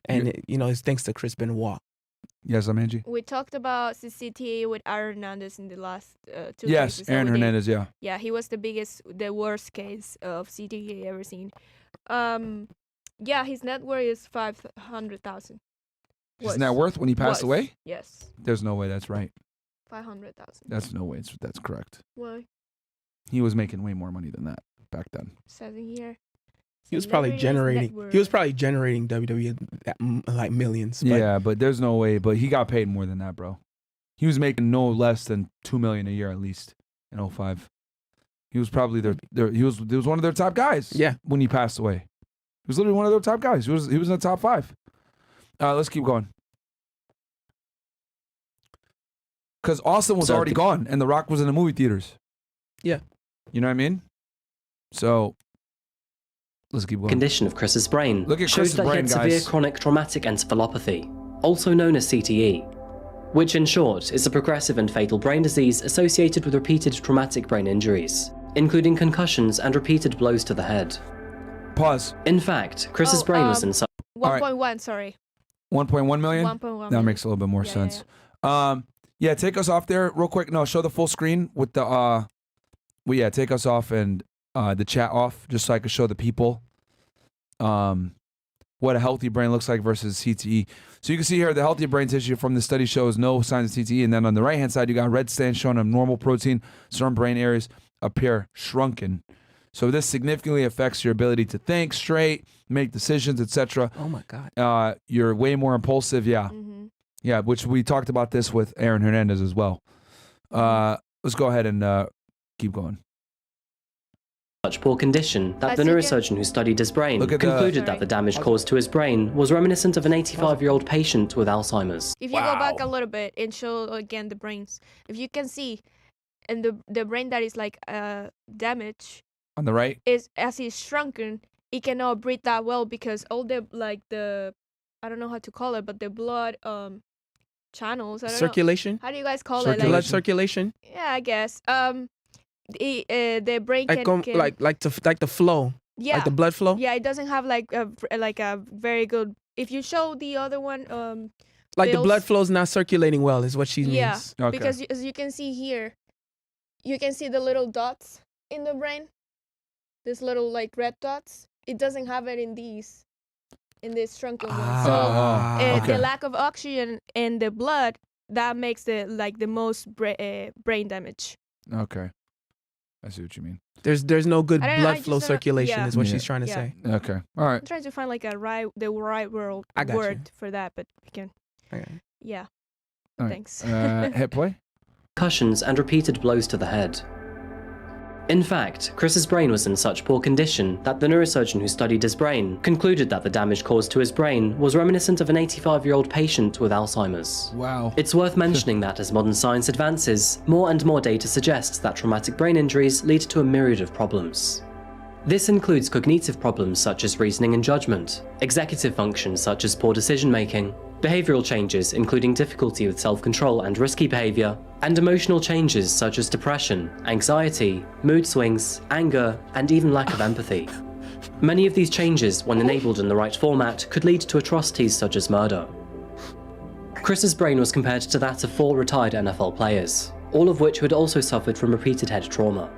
And it's thanks to Chris Benoit. Yes, I'm Angie. We talked about CCTA with Aaron Hernandez in the last 2 Yes, cases. Aaron Hernandez. Yeah. Yeah, he was the worst case of CTA ever seen. Yeah, his net worth is 500,000. Isn't that worth when he passed away? Yes, There's no way that's right. 500,000. That's no way that's correct. Why? He was making way more money than that back then. Says in here. He was probably generating WWE like millions. But Yeah, but there's no way. But he got paid more than that, bro. He was making no less than $2 million a year at least in 2005. He was probably he was one of their top guys. Yeah. When he passed away, he was literally one of their top guys. He was in the top 5. Let's keep going. Because Austin was already gone, and The Rock was in the movie theaters. Yeah. You know what I mean? So let's keep going. Condition of Chris's brain Look at showed Chris's that he brain, had severe guys. chronic traumatic encephalopathy, also known as CTE, which in short is a progressive and fatal brain disease associated with repeated traumatic brain injuries, including concussions and repeated blows to the head. Pause. In fact, Chris's brain was in such 1.1, sorry. 1.1 million? 1.1 That makes a little bit more sense. Yeah, take us off there real quick. No, show the full screen with the take us off and the chat off just so I can show the people what a healthy brain looks like versus CTE. So you can see here the healthy brain tissue from the study shows no signs of CTE, and then on the right hand side you got red stands showing a normal protein. Certain brain areas appear shrunken. So this significantly affects your ability to think straight, make decisions, etc. Oh my God. You're way more impulsive. Yeah. Mm-hmm. Yeah, which we talked about this with Aaron Hernandez as well. Let's go ahead and keep going. such poor condition that As the you can- neurosurgeon who studied his brain Look at the- concluded Sorry. that the damage caused to his brain was reminiscent of an 85-year-old patient with Alzheimer's. If you go back a little bit and show again the brains, if you can see, and the brain that is like damaged On the right? is as it's shrunken, it cannot breathe that well because all the I don't know how to call it, but the blood channels. I don't know. Circulation? How do you guys call it? Blood circulation? Yeah, I guess. The brain Like can like the flow. yeah, Like the blood flow? yeah, it doesn't have like a very good. If you show the other one, Like the Bill's- blood flow's not circulating well is what she means. yeah, Okay. because as you can see here, you can see the little dots in the brain. This little like red dots. It doesn't have it in this shrunken one. So okay. the lack of oxygen in the blood that makes the most brain damage. Okay. I see what you mean. There's no good I don't know, blood I flow just don't- circulation yeah. is what Yeah. she's trying to Yeah. say. Okay. All right. I'm trying to find like the right word I got you. for that, but we can. Okay. Yeah. All right. Thanks. Hit play. Concussions and repeated blows to the head. In fact, Chris's brain was in such poor condition that the neurosurgeon who studied his brain concluded that the damage caused to his brain was reminiscent of an 85-year-old patient with Alzheimer's. Wow. It's worth mentioning that as modern science advances, more and more data suggests that traumatic brain injuries lead to a myriad of problems. This includes cognitive problems such as reasoning and judgment, executive functions such as poor decision-making, behavioral changes including difficulty with self-control and risky behavior, and emotional changes such as depression, anxiety, mood swings, anger, and even lack of empathy. Many of these changes, when enabled in the right format, could lead to atrocities such as murder. Chris's brain was compared to that of 4 retired NFL players, all of which had also suffered from repeated head trauma.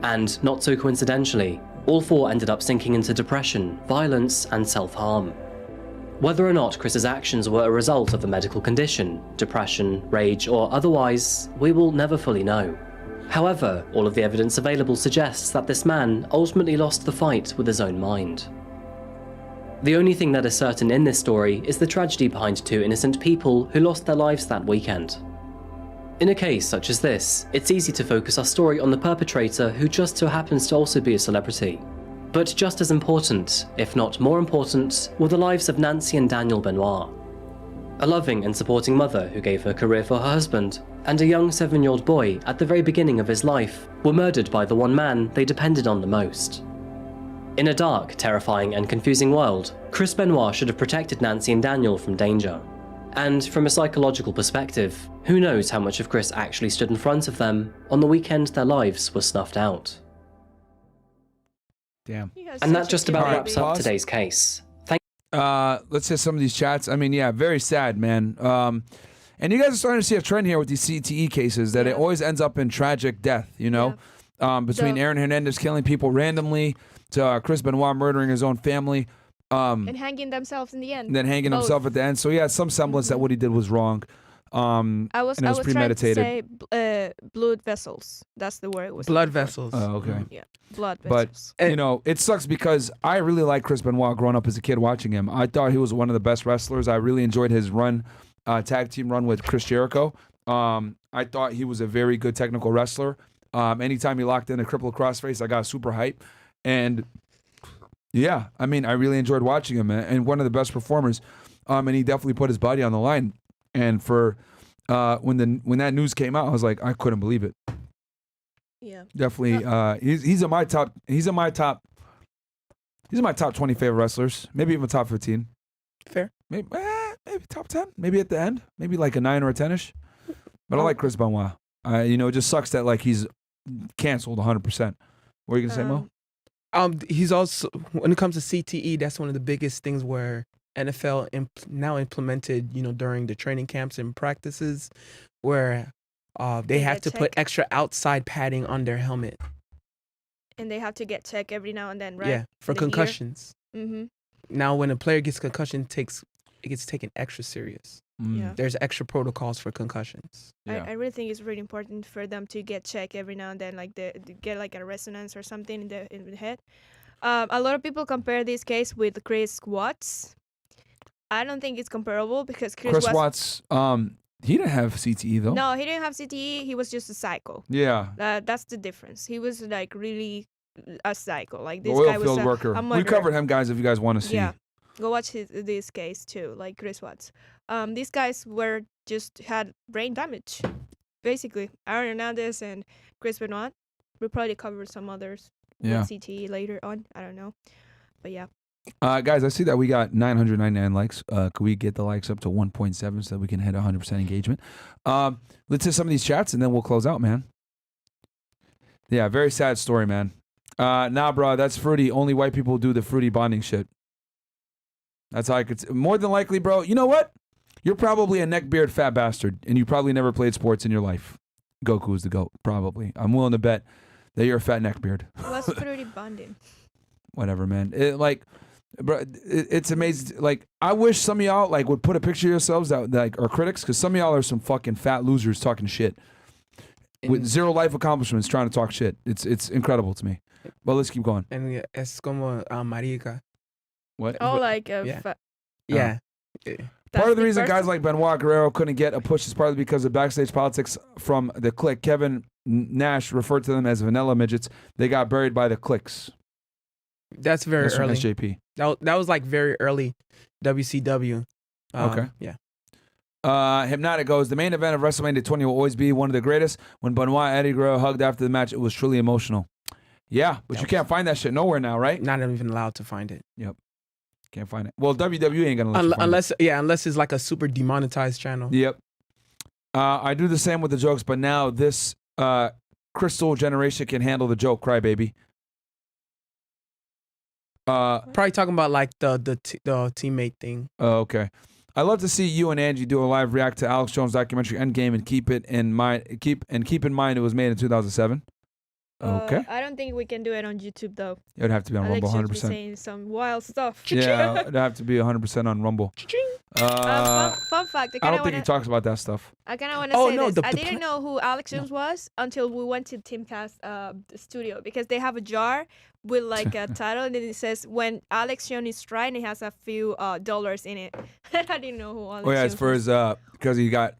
And, not so coincidentally, all 4 ended up sinking into depression, violence, and self-harm. Whether or not Chris's actions were a result of a medical condition, depression, rage, or otherwise, we will never fully know. However, all of the evidence available suggests that this man ultimately lost the fight with his own mind. The only thing that is certain in this story is the tragedy behind 2 innocent people who lost their lives that weekend. In a case such as this, it's easy to focus our story on the perpetrator who just so happens to also be a celebrity. But just as important, if not more important, were the lives of Nancy and Daniel Benoit. A loving and supporting mother who gave her career for her husband, and a young 7-year-old boy at the very beginning of his life were murdered by the one man they depended on the most. In a dark, terrifying and confusing world, Chris Benoit should have protected Nancy and Daniel from danger. And from a psychological perspective, who knows how much of Chris actually stood in front of them on the weekend their lives were snuffed out. Damn. And that just about Alright, wraps up pause. today's case. Let's hit some of these chats. I mean, yeah, very sad, man. And you guys are starting to see a trend here with these CTE cases that it always ends up in tragic death, you know? Between Aaron Hernandez killing people randomly to Chris Benoit murdering his own family. And hanging themselves in the end. And then hanging himself at the end. So, yeah, some semblance that what he did was wrong. I was trying to premeditated. say blood vessels. That's the word. It was Blood vessels. Oh, okay. Yeah, blood vessels. But, you know, it sucks because I really liked Chris Benoit growing up as a kid watching him. I thought he was one of the best wrestlers. I really enjoyed his run, tag team run with Chris Jericho. I thought he was a very good technical wrestler. Anytime he locked in a cripple crossface, I got super hype. And, yeah, I mean, I really enjoyed watching him and one of the best performers. And he definitely put his body on the line. And for when that news came out, I was like, I couldn't believe it. Yeah, definitely. He's in my top 20 favorite wrestlers. Maybe even top 15. Fair. Maybe top 10. Maybe at the end. Maybe like a 9 or a 10ish. But I like Chris Benoit. You know, it just sucks that like he's canceled 100%. What are you gonna say, Mo? He's also, when it comes to CTE, that's one of the biggest things where NFL now implemented, you know, during the training camps and practices, where they have to put extra outside padding on their helmet. And they have to get checked every now and then, right? Yeah, for concussions. Mm-hmm. Now, when a player gets concussion, it gets taken extra serious. Yeah. There's extra protocols for concussions. Yeah. I really think it's really important for them to get checked every now and then, like they get like a resonance or something in the head. A lot of people compare this case with Chris Watts. I don't think it's comparable because Chris Watts, he didn't have CTE though. No, he didn't have CTE. He was just a psycho. Yeah. That's the difference. He was like really a psycho. Like this oil guy was field a worker. murderer. We covered him, guys, if you guys want to see. Yeah. Go watch this case too, like Chris Watts. These guys had brain damage, basically. Aaron Hernandez and Chris Benoit. We'll probably cover some others with CTE later on. I don't know, but yeah. Guys, I see that we got 999 likes. Could we get the likes up to 1.7 so that we can hit 100% engagement? Let's hit some of these chats and then we'll close out, man. Yeah, very sad story, man. Nah, bro, that's fruity. Only white people do the fruity bonding shit. That's how I could. More than likely, bro. You know what? You're probably a neckbeard fat bastard, and you probably never played sports in your life. Goku is the GOAT, probably. I'm willing to bet that you're a fat neckbeard. What's fruity bonding? Whatever, man. Bro, it's amazing. Like, I wish some of y'all like would put a picture of yourselves that like are critics, because some of y'all are some fucking fat losers talking shit with zero life accomplishments, trying to talk shit. It's incredible to me. But let's keep going. And es como marica. What? Oh, like yeah. Part of the reason guys like Benoit Guerrero couldn't get a push is partly because of backstage politics from the clique. Kevin Nash referred to them as vanilla midgets. They got buried by the cliques. That's very That's early. From SJP. That was like very early WCW. Okay. Yeah. Hypnotic goes, the main event of WrestleMania 20 will always be one of the greatest. When Benoit and Eddie Guerrero hugged after the match, it was truly emotional. Yeah, but you can't find that shit nowhere now, right? Not even allowed to find it. Yep. Can't find it. Well, WWE ain't gonna let you find unless it's like a super demonetized channel. Yep. I do the same with the jokes, but now this crystal generation can handle the joke, crybaby. Probably talking about like the teammate thing. Oh, okay. I'd love to see you and Angie do a live react to Alex Jones' documentary Endgame and keep in mind it was made in 2007. Okay. I don't think we can do it on YouTube though. It would have to be on Alex Rumble, Jones be 100%. saying some wild stuff. Yeah, it'd have to be 100% on Rumble. Fun fact. I don't think he talks about that stuff. I kind of want to say this. I didn't know who Alex Jones was until we went to Timcast studio because they have a jar with like a title and then it says when Alex Jones is trying, it has a few dollars in it. I didn't know who Alex It's Jones for was. his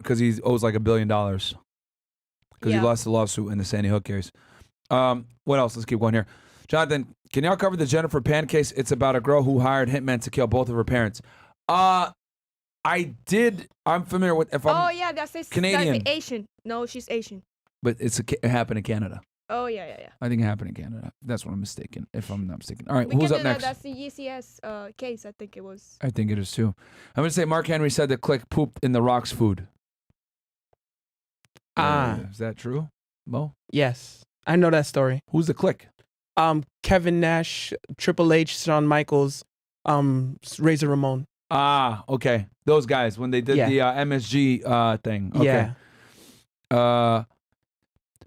because he owes like $1 billion because he lost the lawsuit in the Sandy Hook case. What else? Let's keep going here. Jonathan, can y'all cover the Jennifer Pan case? It's about a girl who hired hitmen to kill both of her parents. I did. I'm familiar with. That's Canadian. That's Asian. No, she's Asian. But it happened in Canada. Oh yeah. I think it happened in Canada. That's what I'm mistaken. If I'm not mistaken. All right, We who's can up do next? That's the ECS case. I think it was. I think it is too. I'm gonna say Mark Henry said that Click pooped in the Rock's food. Is that true, Mo? Yes, I know that story. Who's the Click? Kevin Nash, Triple H, Shawn Michaels, Razor Ramon. Okay. Those guys when they did the MSG thing. Okay. Yeah.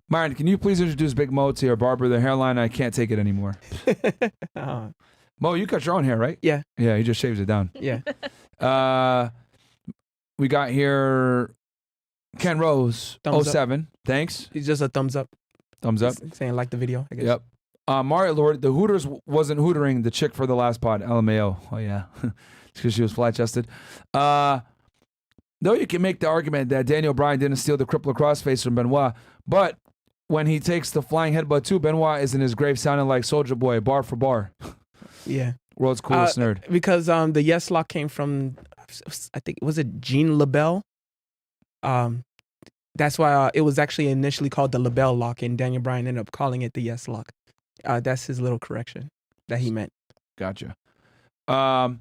Myron, can you please introduce Big Mo to your barber? The hairline, I can't take it anymore. Mo, you cut your own hair, right? Yeah. Yeah, he just shaves it down. Yeah. We got here Ken Rose, Thumbs 07. Thanks. It's just a thumbs up. Thumbs up. Saying like the video, I guess. Yep. Mario Lord, the Hooters wasn't hootering the chick for the last pod. LMAO. Oh, yeah. Because she was flat-chested. Though you can make the argument that Daniel Bryan didn't steal the cripple crossface from Benoit, but when he takes the flying headbutt too, Benoit is in his grave sounding like Soulja Boy, bar for bar. Yeah. World's coolest nerd. Because the Yes Lock came from, I think, was it Gene LaBelle? That's why it was actually initially called the LaBelle Lock, and Daniel Bryan ended up calling it the Yes Lock. That's his little correction that he meant. Gotcha. Puffy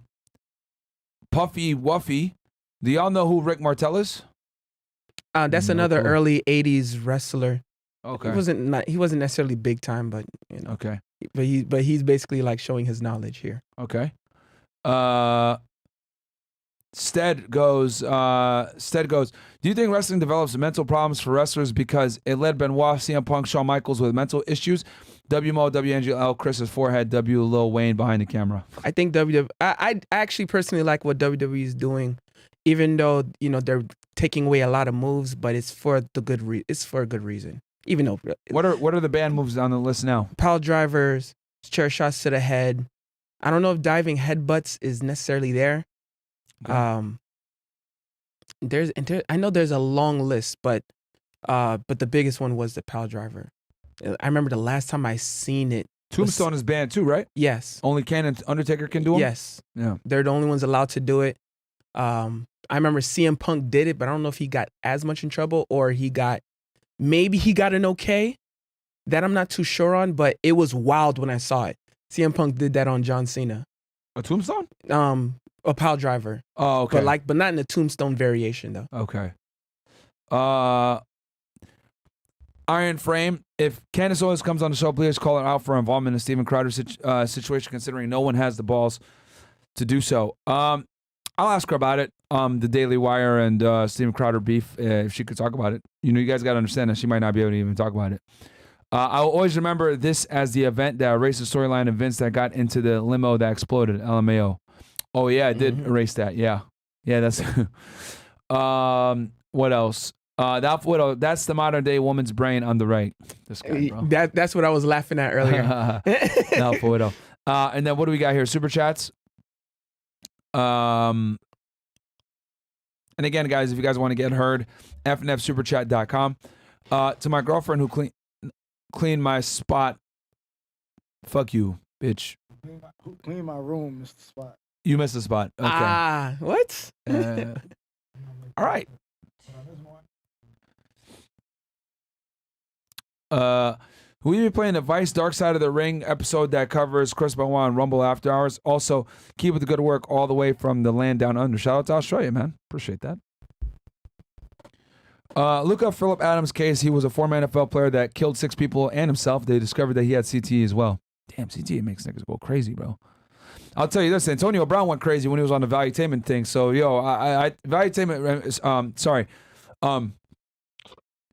Wuffy. Do y'all know who Rick Martel is? That's another early '80s wrestler. Okay. He wasn't necessarily big time, but you know. Okay. But he's basically like showing his knowledge here. Okay. Stead goes, do you think wrestling develops mental problems for wrestlers because it led Benoit, CM Punk, Shawn Michaels with mental issues? WMO, WNGL, Chris's forehead, W Lil Wayne behind the camera. I think I actually personally like what WWE is doing, even though, you know, they're taking away a lot of moves, but it's for a good reason. Even though what are the banned moves on the list now? Pile drivers, chair shots to the head. I don't know if diving headbutts is necessarily there. Okay. I know there's a long list, but the biggest one was the pile driver. I remember the last time I seen it. Tombstone is banned too, right? Yes. Only Kane and Undertaker can do them? Yes. Yeah. They're the only ones allowed to do it. I remember CM Punk did it, but I don't know if he got as much in trouble or maybe he got an okay. That I'm not too sure on, but it was wild when I saw it. CM Punk did that on John Cena. A tombstone? A pile driver. Oh, okay. But not in a tombstone variation though. Okay. Iron Frame. If Candace Owens comes on the show, please call her out for involvement in Steven Crowder's situation, considering no one has the balls to do so. I'll ask her about it. The Daily Wire and Steven Crowder beef, if she could talk about it. You know, you guys got to understand that she might not be able to even talk about it. I'll always remember this as the event that erased the storyline of Vince that got into the limo that exploded, LMAO. Oh, yeah, I did erase that. Yeah. Yeah, that's... what else? That's the modern day woman's brain on the right. This guy, bro. That's what I was laughing at earlier. Alpha Widow. And then what do we got here? Super chats. And again, guys, if you guys want to get heard, fnfsuperchat.com. To my girlfriend who cleaned my spot. Fuck you, bitch. Who cleaned my room, Mr. Spot? You missed the spot. Okay. What? All right. We'll be playing the Vice Dark Side of the Ring episode that covers Chris Benoit and Rumble After Hours. Also, keep up the good work all the way from the land down under. Shout out to Australia, man. Appreciate that. Look up Philip Adams' case. He was a former NFL player that killed 6 people and himself. They discovered that he had CTE as well. Damn, CTE makes niggas go crazy, bro. I'll tell you this: Antonio Brown went crazy when he was on the Valuetainment thing. So, Valuetainment.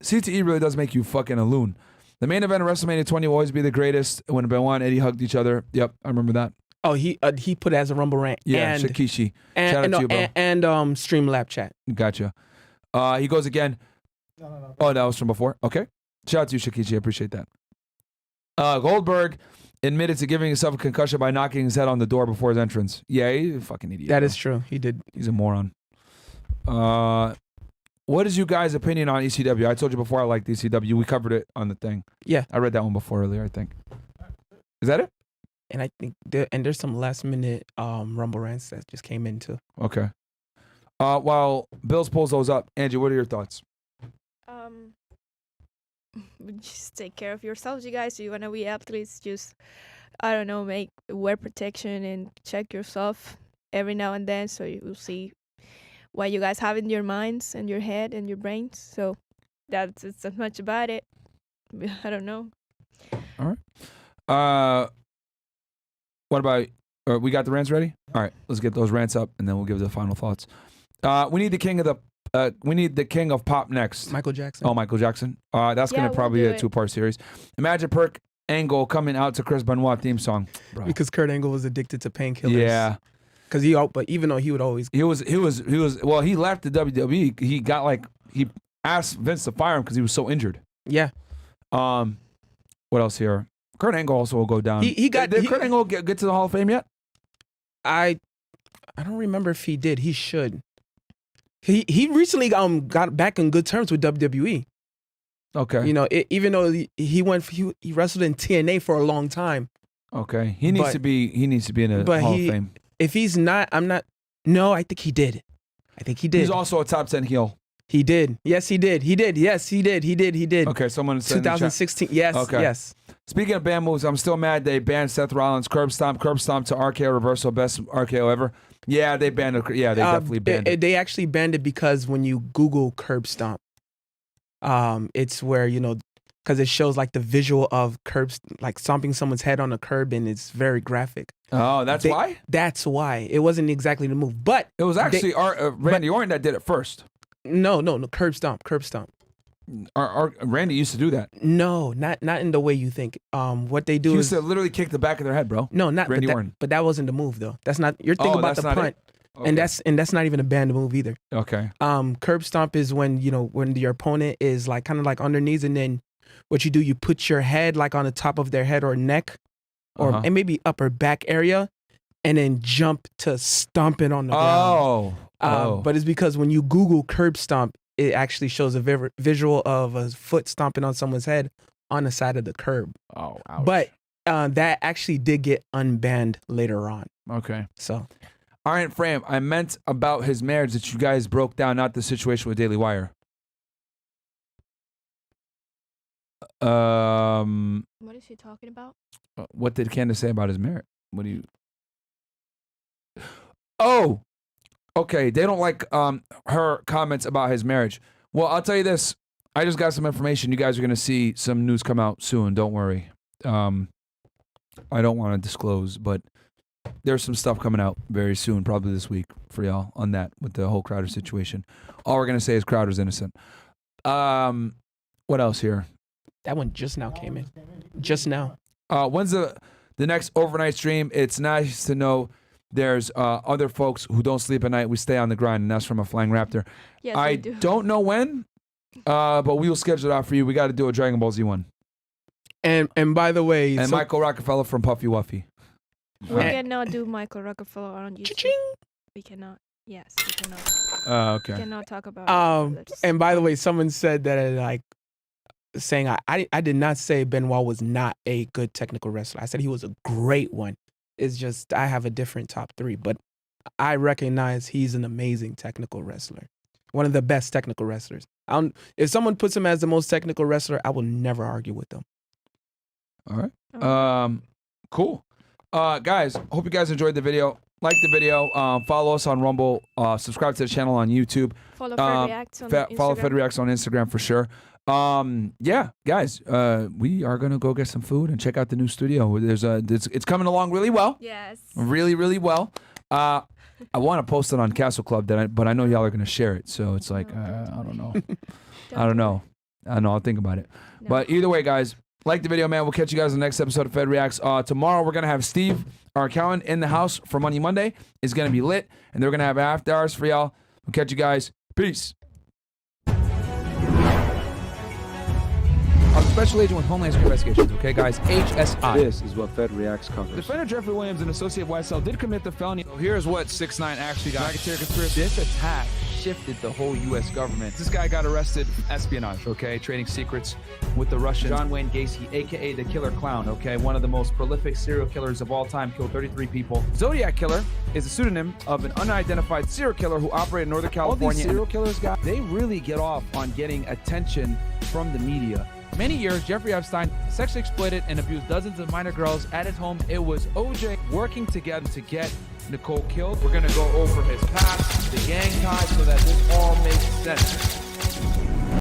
CTE really does make you fucking a loon. The main event of WrestleMania 20 will always be the greatest. When Benoit and Eddie hugged each other. Yep, I remember that. Oh, he put it as a Rumble rant. Yeah, and, Shikishi. And, Shout out to you, bro. And Streamlab chat. Gotcha. He goes again. No. Oh, that was from before. Okay. Shout out to you, Shikishi. I appreciate that. Goldberg admitted to giving himself a concussion by knocking his head on the door before his entrance. Yeah, he's a fucking idiot. That is true. He did. He's a moron. What is you guys' opinion on ECW? I told you before I liked ECW. We covered it on the thing. Yeah. I read that one before earlier, I think. Is that it? And I think there's some last minute Rumble rants that just came in too. Okay. While Bills pulls those up, Angie, what are your thoughts? Just take care of yourselves, you guys. You wanna be athletes, just I don't know, wear protection and check yourself every now and then, so you will see what you guys have in your minds and your head and your brains. So that's as much about it. I don't know. All right. What about? We got the rants ready? All right, let's get those rants up, and then we'll give the final thoughts. We need the king of the. We need the king of pop next. Michael Jackson. Oh, Michael Jackson. That's gonna probably be a 2-part series. Imagine Perk Angle coming out to Chris Benoit theme song. Bro. Because Kurt Angle was addicted to painkillers. Yeah. Because but even though he would always. He was. Well, he left the WWE. He got he asked Vince to fire him because he was so injured. Yeah. What else here? Kurt Angle also will go down. Did Kurt Angle get to the Hall of Fame yet? I don't remember if he did. He should. He recently got back in good terms with WWE. Okay. You know, even though he wrestled in TNA for a long time. Okay. He needs to be in a Hall of Fame. If he's not, I'm not. No, I think he did. He's also a top 10 heel. He did. Yes, he did. Yes, he did. Okay, someone said 2016. Yes. Okay. Yes. Speaking of banned moves, I'm still mad they banned Seth Rollins curb stomp to RKO reversal, best RKO ever. Yeah, they banned it. Yeah, they definitely banned it. They actually banned it because when you Google curb stomp, it's where, because it shows the visual of stomping someone's head on a curb, and it's very graphic. Oh, that's why? That's why. It wasn't exactly the move, but it was actually Randy Orton that did it first. No, curb stomp. Randy used to do that. No, not in the way you think. What they do is used to literally kick the back of their head, bro. No, not Randy Orton. But that wasn't the move, though. That's not. You're thinking about the punt, okay. and that's not even a banned move either. Okay. Curb stomp is when when your opponent is kind of on their knees, and then what you do, you put your head on the top of their head or neck, or and maybe upper back area, and then jump to stomp it on the ground. But it's because when you Google curb stomp, it actually shows a visual of a foot stomping on someone's head on the side of the curb. Oh, ouch. But that actually did get unbanned later on. Okay. So. All right, Fram, I meant about his marriage that you guys broke down, not the situation with Daily Wire. What is he talking about? What did Candace say about his marriage? What do you... Oh! Okay, they don't like her comments about his marriage. Well, I'll tell you this. I just got some information. You guys are going to see some news come out soon. Don't worry. I don't want to disclose, but there's some stuff coming out very soon, probably this week for y'all on that with the whole Crowder situation. All we're going to say is Crowder's innocent. What else here? That one just now came in. Just now. When's the next overnight stream? It's nice to know there's other folks who don't sleep at night. We stay on the grind, and that's from a Flying Raptor. Yes, I we do. Don't know when, but we will schedule it out for you. We got to do a Dragon Ball Z one. And by the way... And Michael Rockefeller from Puffy Wuffy. We cannot do Michael Rockefeller on YouTube. Cha-ching! We cannot. Yes, we cannot. Okay. We cannot talk about and by the way, someone said that saying I did not say Benoit was not a good technical wrestler. I said he was a great one. It's just I have a different top 3, but I recognize he's an amazing technical wrestler. One of the best technical wrestlers. If someone puts him as the most technical wrestler, I will never argue with them. All right. Cool. Guys, hope you guys enjoyed the video. Like the video. Follow us on Rumble. Subscribe to the channel on YouTube. Follow Fred Reacts on Instagram. Follow Fred Reacts on Instagram for sure. Yeah, guys, we are gonna go get some food and check out the new studio. It's coming along really well. Yes. Really, really well. I want to post it on Castle Club, but I know y'all are gonna share it, so it's like I don't know. I don't know. I'll think about it. No. But either way, guys, like the video, man. We'll catch you guys in the next episode of Fed Reacts. Tomorrow we're gonna have Steve, our accountant, in the house for Money Monday. It's gonna be lit, and they're gonna have after hours for y'all. We'll catch you guys. Peace. I'm a special agent with Homeland Security Investigations, okay, guys? HSI. This is what Fed Reacts covers. Defender Jeffrey Williams and associate YSL did commit the felony. So here's what 6ix9ine actually got. Racketeer conspiracy. This attack shifted the whole U.S. government. This guy got arrested for espionage, okay? Trading secrets with the Russian John Wayne Gacy, a.k.a. the Killer Clown, okay? One of the most prolific serial killers of all time, killed 33 people. Zodiac Killer is a pseudonym of an unidentified serial killer who operated in Northern California. All these serial killers, guys, they really get off on getting attention from the media. Many years, Jeffrey Epstein sexually exploited and abused dozens of minor girls at his home. It was OJ working together to get Nicole killed. We're going to go over his past, the gang ties, so that this all makes sense.